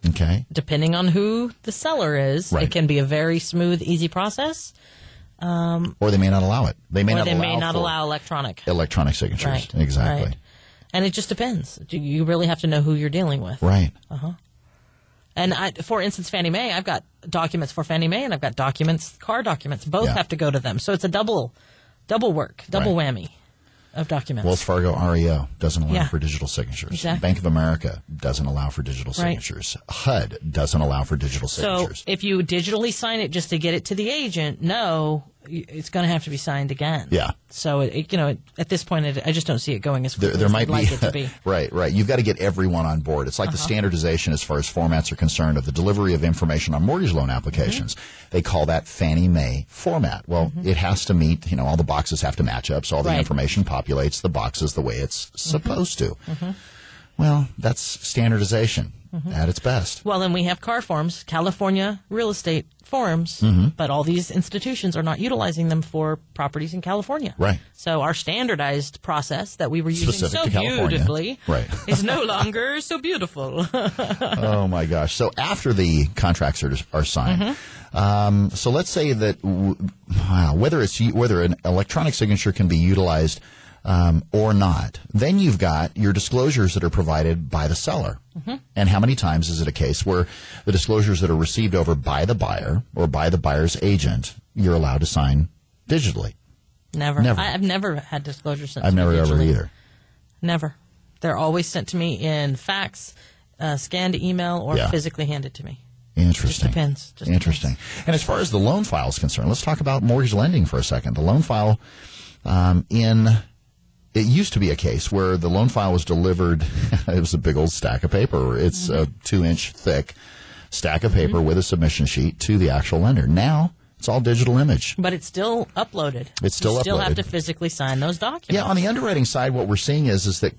okay. Depending on who the seller is, it can be a very smooth, easy process. Or they may not allow it. They may not allow electronic signatures. Right. Exactly. Right. And it just depends. You really have to know who you're dealing with. Right. And for instance, Fannie Mae, I've got documents for Fannie Mae and I've got car documents. Both have to go to them. So it's a double whammy of documents. Wells Fargo REO doesn't allow for digital signatures. Exactly. Bank of America doesn't allow for digital signatures. HUD doesn't allow for digital signatures. So if you digitally sign it just to get it to the agent, it's going to have to be signed again. Yeah. So at this point, I just don't see it going as quickly there as might I'd like it to be. Right. You've got to get everyone on board. It's like the standardization as far as formats are concerned of the delivery of information on mortgage loan applications. They call that Fannie Mae format. Well, it has to meet, all the boxes have to match up, so all the information populates the boxes the way it's supposed to. Well, that's standardization at its best. Well, then we have CAR forms, California real estate forms, but all these institutions are not utilizing them for properties in California. Right. So our standardized process that we were using Specific so to beautifully is no longer so beautiful. Oh, my gosh. So after the contracts are signed, so let's say that whether an electronic signature can be utilized or not, then you've got your disclosures that are provided by the seller. And how many times is it a case where the disclosures that are received over by the buyer or by the buyer's agent, you're allowed to sign digitally? Never. I've never had disclosures sent I've to me never digitally. ever either. Never. They're always sent to me in fax, scanned email, or physically handed to me. Interesting. Just depends. Interesting. And as far as the loan file is concerned, let's talk about mortgage lending for a second. The loan file it used to be a case where the loan file was delivered, it was a big old stack of paper. It's a 2-inch thick stack of paper with a submission sheet to the actual lender. Now, it's all digital image. But it's still uploaded. It's still uploaded. You still have to physically sign those documents. Yeah, on the underwriting side, what we're seeing is that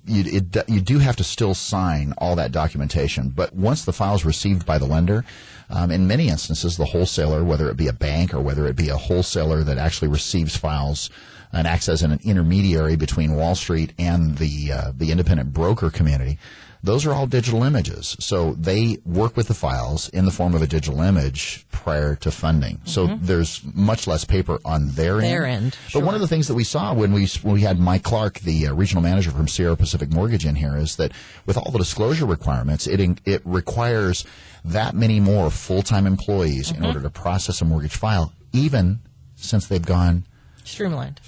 you do have to still sign all that documentation. But once the file is received by the lender, in many instances, the wholesaler, whether it be a bank or whether it be a wholesaler that actually receives files and acts as an intermediary between Wall Street and the independent broker community, those are all digital images. So they work with the files in the form of a digital image prior to funding. So there's much less paper on their end. Sure. But one of the things that we saw when we had Mike Clark, the regional manager from Sierra Pacific Mortgage, in here is that with all the disclosure requirements, it requires that many more full-time employees in order to process a mortgage file, even since they've gone streamlined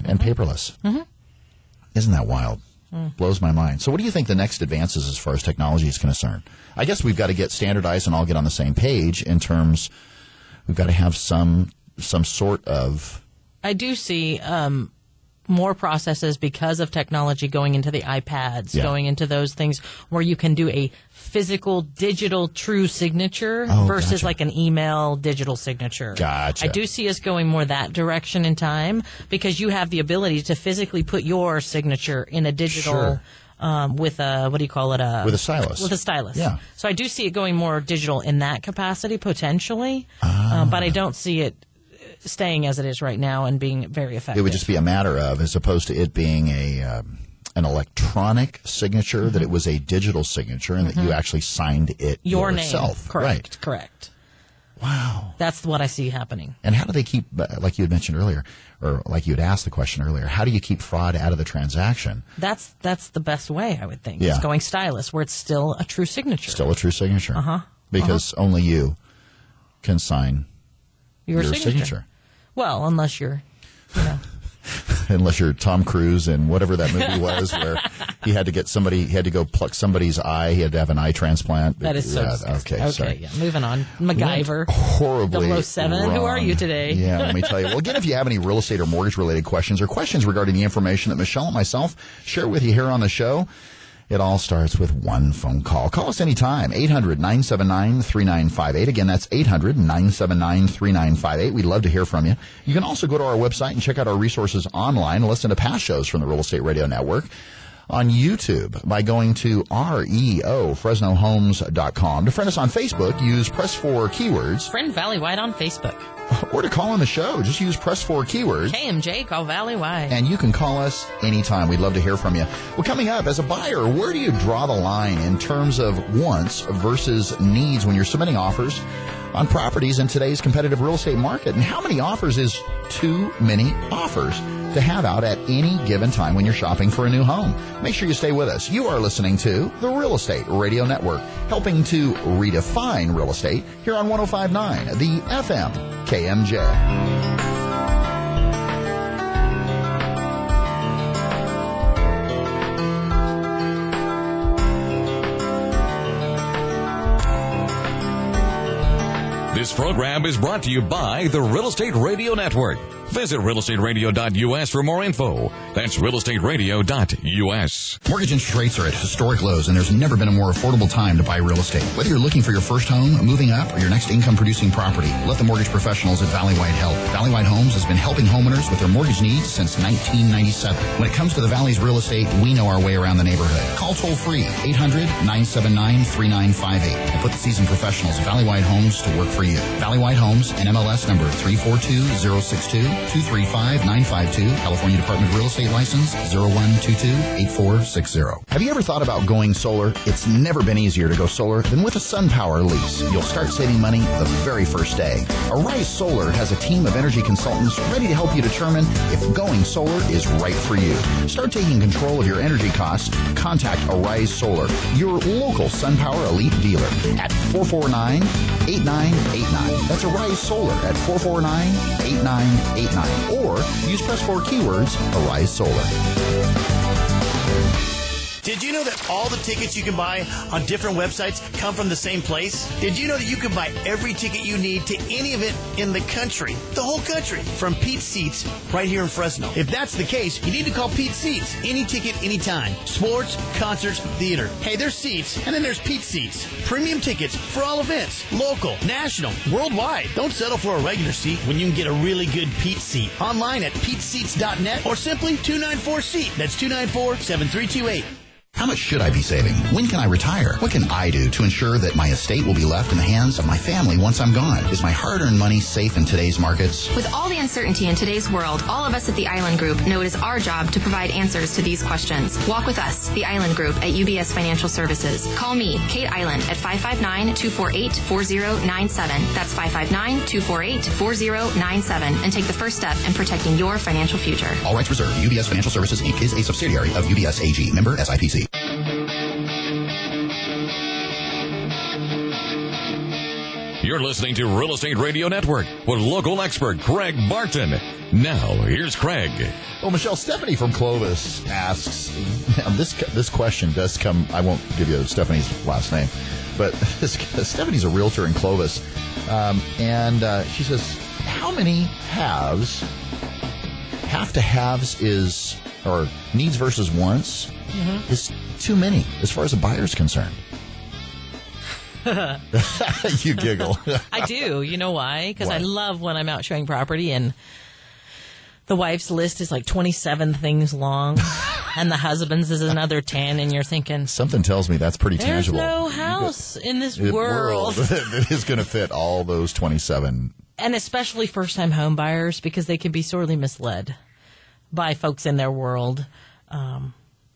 and paperless. Isn't that wild? Blows my mind. So what do you think the next advances as far as technology is concerned? I guess we've got to get standardized and all get on the same page in terms, we've got to have some sort of... I do see more processes because of technology going into the iPads, going into those things where you can do a physical, digital, true signature versus like an email digital signature. Gotcha. I do see us going more that direction in time because you have the ability to physically put your signature in a digital with a, what do you call it? With a stylus. With a stylus. Yeah. So I do see it going more digital in that capacity potentially, but I don't see it staying as it is right now and being very effective. It would just be a matter of, as opposed to it being an electronic signature, that it was a digital signature and that you actually signed it yourself. Name. Correct. Correct. Wow. That's what I see happening. And how do they keep, like you had mentioned earlier, or like you had asked the question earlier, how do you keep fraud out of the transaction? That's the best way, I would think. It's going stylus, where it's still a true signature. Still a true signature. Because only you can sign your signature. Well, unless you're, unless you're Tom Cruise in whatever that movie was, where he had to go pluck somebody's eye. He had to have an eye transplant. That is so okay, sorry. Yeah, moving on. MacGyver. Horribly 007. wrong. Who are you today? Yeah, let me tell you. Well, again, if you have any real estate or mortgage related questions or questions regarding the information that Michelle and myself share with you here on the show, It all starts with one phone call. Call us anytime, 800-979-3958. Again, that's 800-979-3958. We'd love to hear from you. You can also go to our website and check out our resources online and listen to past shows from the Real Estate Radio Network on YouTube by going to REOFresnoHomes.com. To friend us on Facebook, use Press 4 keywords. Friend Valley White on Facebook. Or to call on the show, just use Press 4 keywords. KMJ, call Valley White. And you can call us anytime. We'd love to hear from you. Well, coming up, as a buyer, where do you draw the line in terms of wants versus needs when you're submitting offers on properties in today's competitive real estate market? And how many offers is too many offers to have out at any given time when you're shopping for a new home? Make sure you stay with us. You are listening to the Real Estate Radio Network, helping to redefine real estate here on 105.9, the FM KMJ. This program is brought to you by the Real Estate Radio Network. Visit realestateradio.us for more info. That's realestateradio.us. Mortgage interest rates are at historic lows, and there's never been a more affordable time to buy real estate. Whether you're looking for your first home, moving up, or your next income-producing property, let the mortgage professionals at Valley White help. Valley White Homes has been helping homeowners with their mortgage needs since 1997. When it comes to the Valley's real estate, we know our way around the neighborhood. Call toll-free, 800-979-3958, and put the seasoned professionals at Valley White Homes to work for you. Valley White Homes, NMLS number 342062. 235-952, California Department of Real Estate License 0122-8460. Have you ever thought about going solar? It's never been easier to go solar than with a SunPower lease. You'll start saving money the very first day. Arise Solar has a team of energy consultants ready to help you determine if going solar is right for you. Start taking control of your energy costs. Contact Arise Solar, your local SunPower Elite dealer at 449-8989. That's Arise Solar at 449-8989. Or use Press 4 keywords, Arise Solar. Did you know that all the tickets you can buy on different websites come from the same place? Did you know that you can buy every ticket you need to any event in the country? The whole country. From Pete's Seats right here in Fresno. If that's the case, you need to call Pete's Seats. Any ticket, anytime. Sports, concerts, theater. Hey, there's seats, and then there's Pete's Seats. Premium tickets for all events. Local, national, worldwide. Don't settle for a regular seat when you can get a really good Pete's Seat. Online at Pete'sSeats.net or simply 294-SEAT. That's 294-7328. How much should I be saving? When can I retire? What can I do to ensure that my estate will be left in the hands of my family once I'm gone? Is my hard-earned money safe in today's markets? With all the uncertainty in today's world, all of us at the Island Group know it is our job to provide answers to these questions. Walk with us, the Island Group at UBS Financial Services. Call me, Kate Island, at 559-248-4097. That's 559-248-4097, and take the first step in protecting your financial future. All rights reserved. UBS Financial Services, Inc. is a subsidiary of UBS AG. Member SIPC. You're listening to Real Estate Radio Network with local expert Craig Barton. Now, here's Craig. Well, Michelle, Stephanie from Clovis asks, this question does come, I won't give you Stephanie's last name, but Stephanie's a realtor in Clovis, and she says, how many have to haves is, or needs versus wants, is too many as far as a buyer's concerned? You giggle. I do. You know why? Because I love when I'm out showing property and the wife's list is like 27 things long and the husband's is another 10, and you're thinking, something tells me that's pretty tangible. There's no house in this world that is going to fit all those 27. And especially first-time home buyers, because they can be sorely misled by folks in their world.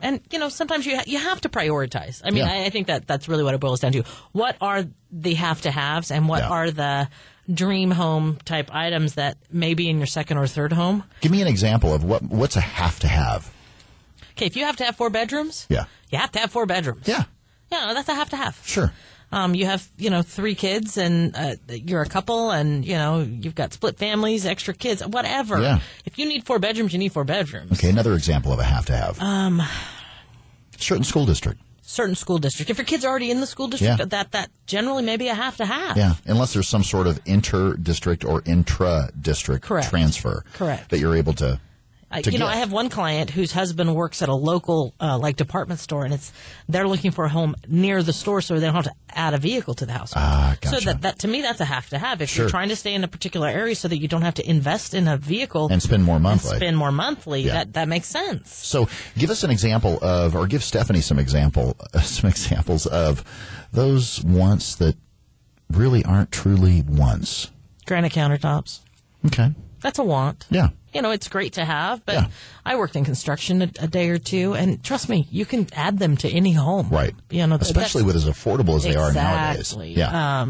And, you know, sometimes you have to prioritize. I mean, I think that's really what it boils down to. What are the have-to-haves and what are the dream home type items that may be in your second or third home? Give me an example of what's a have-to-have. Okay, if you have to have 4 bedrooms, you have to have 4 bedrooms. Yeah. Yeah, that's a have-to-have. Sure. You have, 3 kids and you're a couple and, you've got split families, extra kids, whatever. Yeah. If you need 4 bedrooms, you need 4 bedrooms. Okay, another example of a have-to-have. Certain school district. Certain school district. If your kids are already in the school district, that generally may be a have-to-have. Yeah, unless there's some sort of inter-district or intra-district transfer. Correct. That you're able to I have one client whose husband works at a local department store, and they're looking for a home near the store so they don't have to add a vehicle to the house. Gotcha. So that to me, that's a have-to-have. If you're trying to stay in a particular area so that you don't have to invest in a vehicle and spend more monthly, that makes sense. So give us an example of, or give Stephanie some examples of those wants that really aren't truly wants. Granite countertops. Okay. That's a want. Yeah. It's great to have, but I worked in construction a day or two, and trust me, you can add them to any home. Right. Especially with as affordable as they are nowadays. Yeah.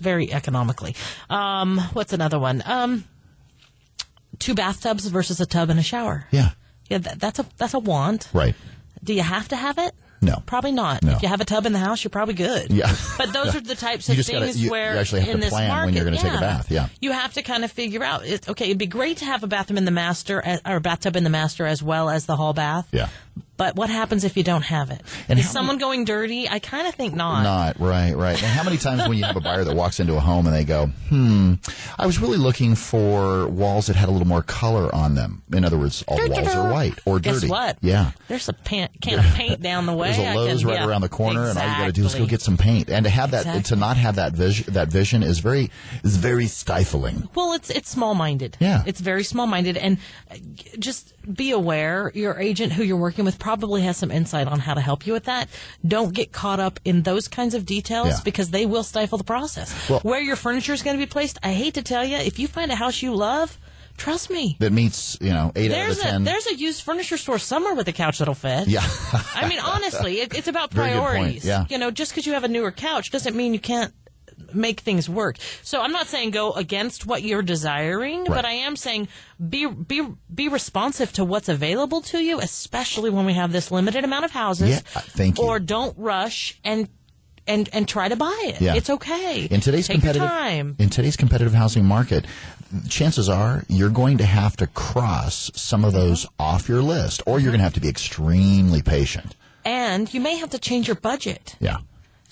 Very economically. What's another one? 2 bathtubs versus a tub and a shower. Yeah. Yeah, that's a want. Right. Do you have to have it? No. Probably not. No. If you have a tub in the house, you're probably good. Yeah. But those are the types of things where you actually have in to this plan market, when you're going to take a bath. Yeah. You have to kind of figure out, it'd be great to have a bathroom in the master, or a bathtub in the master as well as the hall bath. Yeah. But what happens if you don't have it? And is someone going dirty? I kind of think not. Right. And how many times when you have a buyer that walks into a home and they go, I was really looking for walls that had a little more color on them. In other words, all walls are white or dirty. Guess what? Yeah. There's a can of paint down the way. There's a Lowe's right around the corner, and all you got to do is go get some paint. And to have to not have that vision is very stifling. Well, it's small-minded. Yeah. It's very small-minded, and just be aware your agent who you're working with probably has some insight on how to help you with that. Don't get caught up in those kinds of details because they will stifle the process. Well, where your furniture is going to be placed, I hate to tell you, if you find a house you love, trust me. That meets, 8 out of 10. There's a used furniture store somewhere with a couch that'll fit. Yeah. I mean, honestly, it's about Very good point. priorities. Yeah. Just because you have a newer couch doesn't mean you can't make things work. So I'm not saying go against what you're desiring, but I am saying be responsive to what's available to you, especially when we have this limited amount of houses. Yeah, thank you. Or don't rush and try to buy it. Yeah. It's okay. In today's Take your time. In today's competitive housing market, chances are you're going to have to cross some of those off your list, or you're going to have to be extremely patient. And you may have to change your budget. Yeah.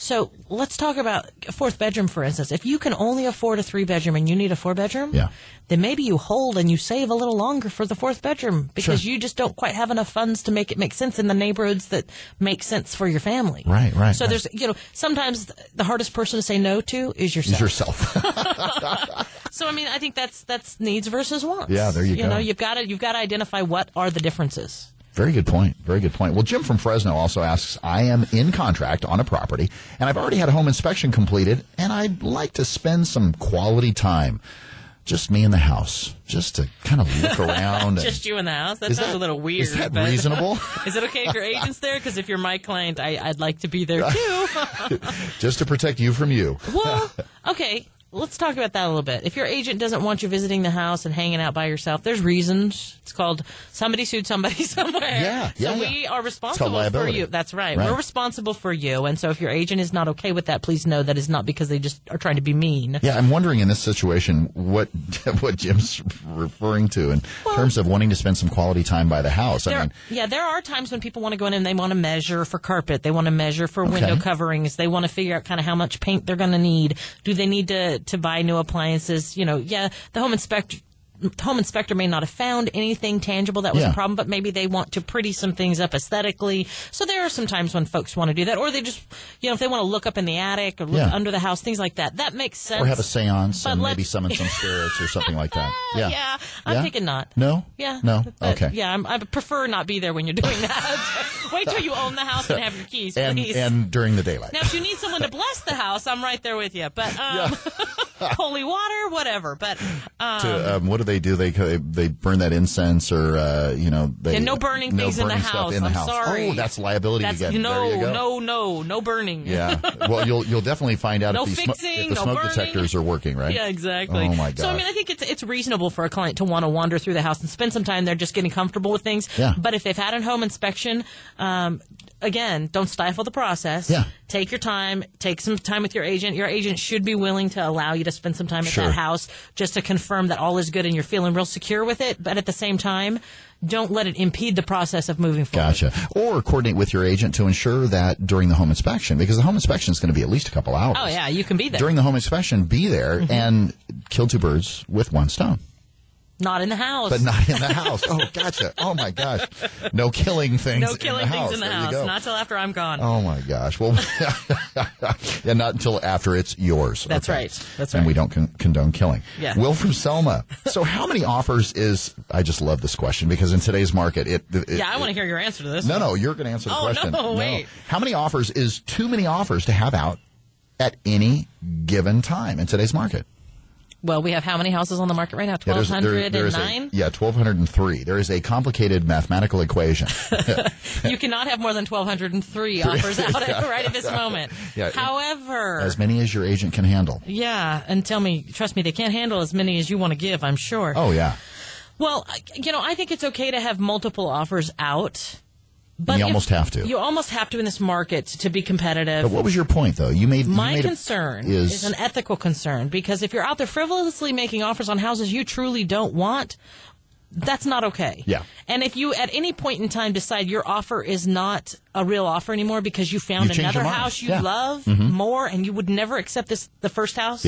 So let's talk about a 4th bedroom, for instance. If you can only afford a 3-bedroom and you need a 4-bedroom, then maybe you hold and you save a little longer for the 4th bedroom because you just don't quite have enough funds to make it make sense in the neighborhoods that make sense for your family. Right. So there's, sometimes the hardest person to say no to is yourself. So, I mean, I think that's needs versus wants. Yeah, there you go. You've got to identify what are the differences. Very good point. Well, Jim from Fresno also asks, I am in contract on a property, and I've already had a home inspection completed, and I'd like to spend some quality time. Just me in the house, just to kind of look around. Just you in the house? That sounds a little weird. Is that reasonable? Is it okay if your agent's there? Because if you're my client, I'd like to be there too. Just to protect you from you. Well, okay. Let's talk about that a little bit. If your agent doesn't want you visiting the house and hanging out by yourself, there's reasons. It's called somebody sued somebody somewhere. We are responsible for you. That's right. We're responsible for you. And so if your agent is not okay with that, please know that is not because they just are trying to be mean. Yeah, I'm wondering in this situation what Jim's referring to in terms of wanting to spend some quality time by the house. There are times when people want to go in and they want to measure for carpet. They want to measure for window coverings. They want to figure out kind of how much paint they're going to need. Do they need to buy new appliances? The home inspector may not have found anything tangible that was a problem, but maybe they want to pretty some things up aesthetically. So there are some times when folks want to do that, or they just, if they want to look up in the attic or look under the house, things like that. That makes sense. Or have a seance and maybe summon some spirits or something like that. Yeah. I'm thinking not. No? Yeah. No? But, okay. Yeah, I prefer not be there when you're doing that. Wait till you own the house and have your keys, please. And during the daylight. Now, if you need someone to bless the house, I'm right there with you. But holy water, whatever. But what do they do? They burn that incense, or no burning things in the house. I'm sorry. Oh, that's liability again. No burning. Yeah. Well, you'll definitely find out if the smoke burning. detectors are working, right? Yeah, exactly. Oh my God. So I mean, I think it's reasonable for a client to want to wander through the house and spend some time there just getting comfortable with things. Yeah. But if they've had a home inspection, again, don't stifle the process. Yeah. Take your time. Take some time with your agent. Your agent should be willing to allow you to spend some time at that house just to confirm that all is good and you're feeling real secure with it. But at the same time, don't let it impede the process of moving forward. Gotcha. Or coordinate with your agent to ensure that during the home inspection, because the home inspection is going to be at least a couple hours. Oh, yeah, you can be there. During the home inspection, be there and kill 2 birds with 1 stone. Not in the house. But not in the house. Oh, gotcha. Oh, my gosh. No killing things No killing things in the house. Not till after I'm gone. Oh, my gosh. Well, yeah, not until after it's yours. That's right. That's right. And we don't condone killing. Yeah. Will from Selma. So how many offers is, I just love this question because in today's market, I want to hear your answer to this. No, you're going to answer the question. No, wait. How many offers is too many offers to have out at any given time in today's market? Well, we have how many houses on the market right now? 1,209? 1,203. There is a complicated mathematical equation. You cannot have more than 1,203 offers out right at this moment. Yeah, however, as many as your agent can handle. Yeah, and trust me, they can't handle as many as you want to give, I'm sure. Oh, yeah. Well, I think it's okay to have multiple offers out. But you almost have to. You almost have to in this market to be competitive. But what was your point, though? My concern is an ethical concern, because if you're out there frivolously making offers on houses you truly don't want, that's not okay. Yeah. And if you at any point in time decide your offer is not a real offer anymore because you found another house you love more and you would never accept the first house,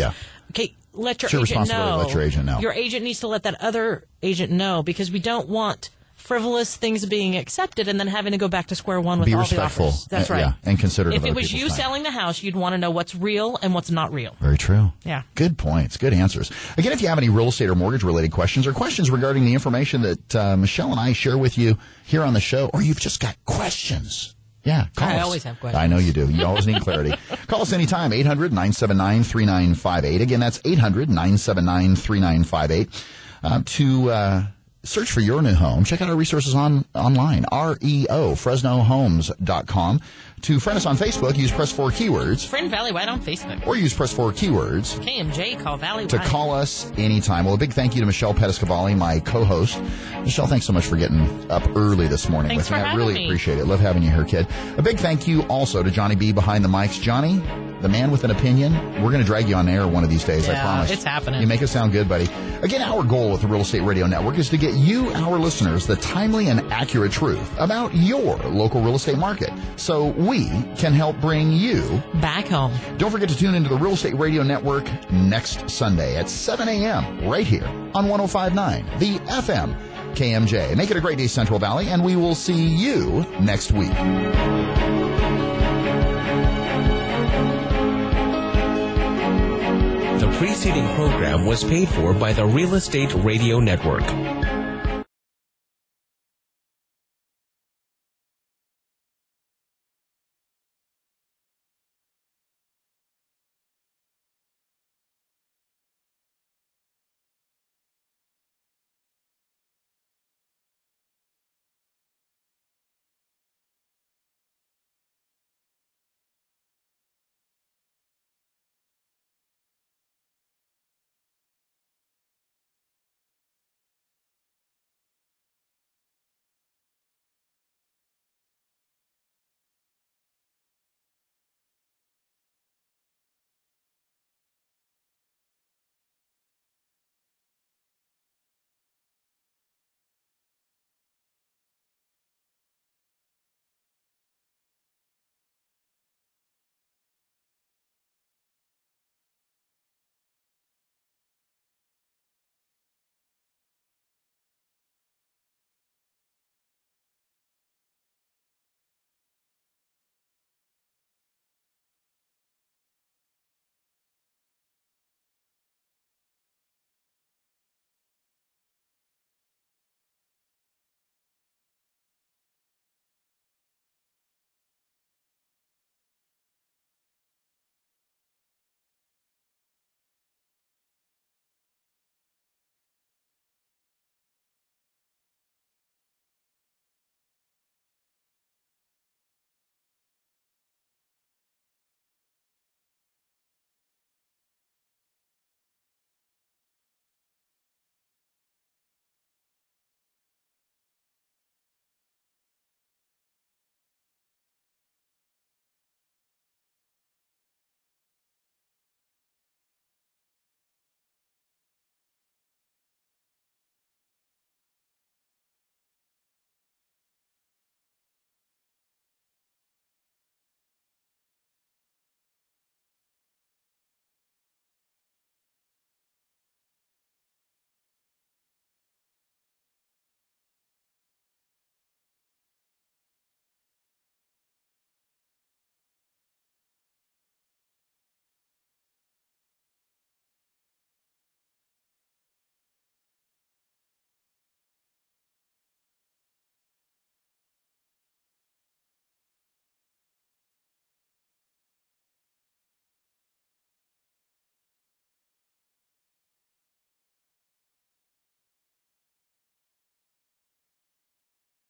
okay, let your agent know. Let your agent know. Your agent needs to let that other agent know, because we don't want frivolous things being accepted and then having to go back to square one with all the offers. That's right. Yeah, and consider if it was you selling the house, you'd want to know what's real and what's not real. Very true. Yeah. Good points. Good answers. Again, if you have any real estate or mortgage related questions or questions regarding the information that Michelle and I share with you here on the show, or you've just got questions. Yeah, call us. I always have questions. I know you do. You always need clarity. Call us anytime, 800-979-3958. Again, that's 800-979-3958. To search for your new home, check out our resources online, Fresnohomes.com. To friend us on Facebook, use press 4 keywords. Friend Valley White on Facebook. Or use press 4 keywords. KMJ, call Valley White. To call us anytime. Well, a big thank you to Michelle Pettiscavalli, my co-host. Michelle, thanks so much for getting up early this morning. Thanks for having me. I really appreciate it. Love having you here, kid. A big thank you also to Johnny B behind the mics. Johnny, the man with an opinion. We're going to drag you on air one of these days, I promise. It's happening. You make it sound good, buddy. Again, our goal with the Real Estate Radio Network is to get you, our listeners, the timely and accurate truth about your local real estate market, so we can help bring you back home. Don't forget to tune into the Real Estate Radio Network next Sunday at 7 a.m. right here on 105.9, the FM KMJ. Make it a great day, Central Valley, and we will see you next week. The preceding program was paid for by the Real Estate Radio Network.